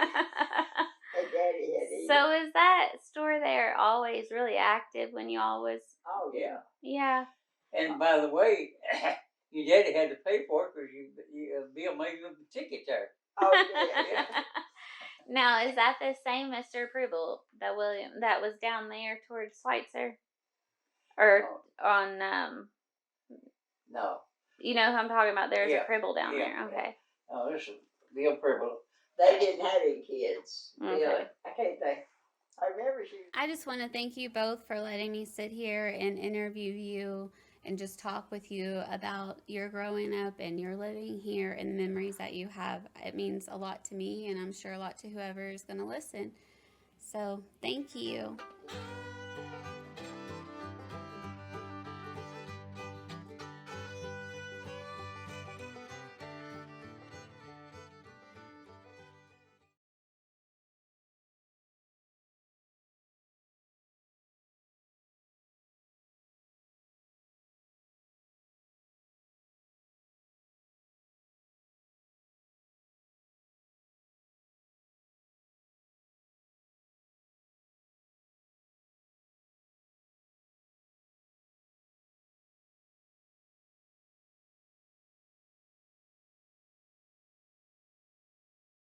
Speaker 3: And Daddy had eaten.
Speaker 1: So is that store there always really active when you always?
Speaker 3: Oh, yeah.
Speaker 1: Yeah.
Speaker 2: And by the way, your daddy had to pay for it because Bill made you a ticket there.
Speaker 3: Oh, yeah.
Speaker 2: Yeah.
Speaker 1: Now, is that the same Mr. Pruble that was down there towards Schweitzer? Or on,
Speaker 2: No.
Speaker 1: you know who I'm talking about? There's
Speaker 2: Yeah.
Speaker 1: a Pruble down
Speaker 2: Yeah.
Speaker 1: there. Okay.
Speaker 2: No, this is Bill Purple.
Speaker 3: They didn't have any kids.
Speaker 1: Okay.
Speaker 3: Really. I can't think. I remember she.
Speaker 1: I just want to thank you both for letting me sit here and interview you and just talk with you about your growing up and your living here and the memories that you have. It means a lot to me, and I'm sure a lot to whoever is going to listen. So, thank you.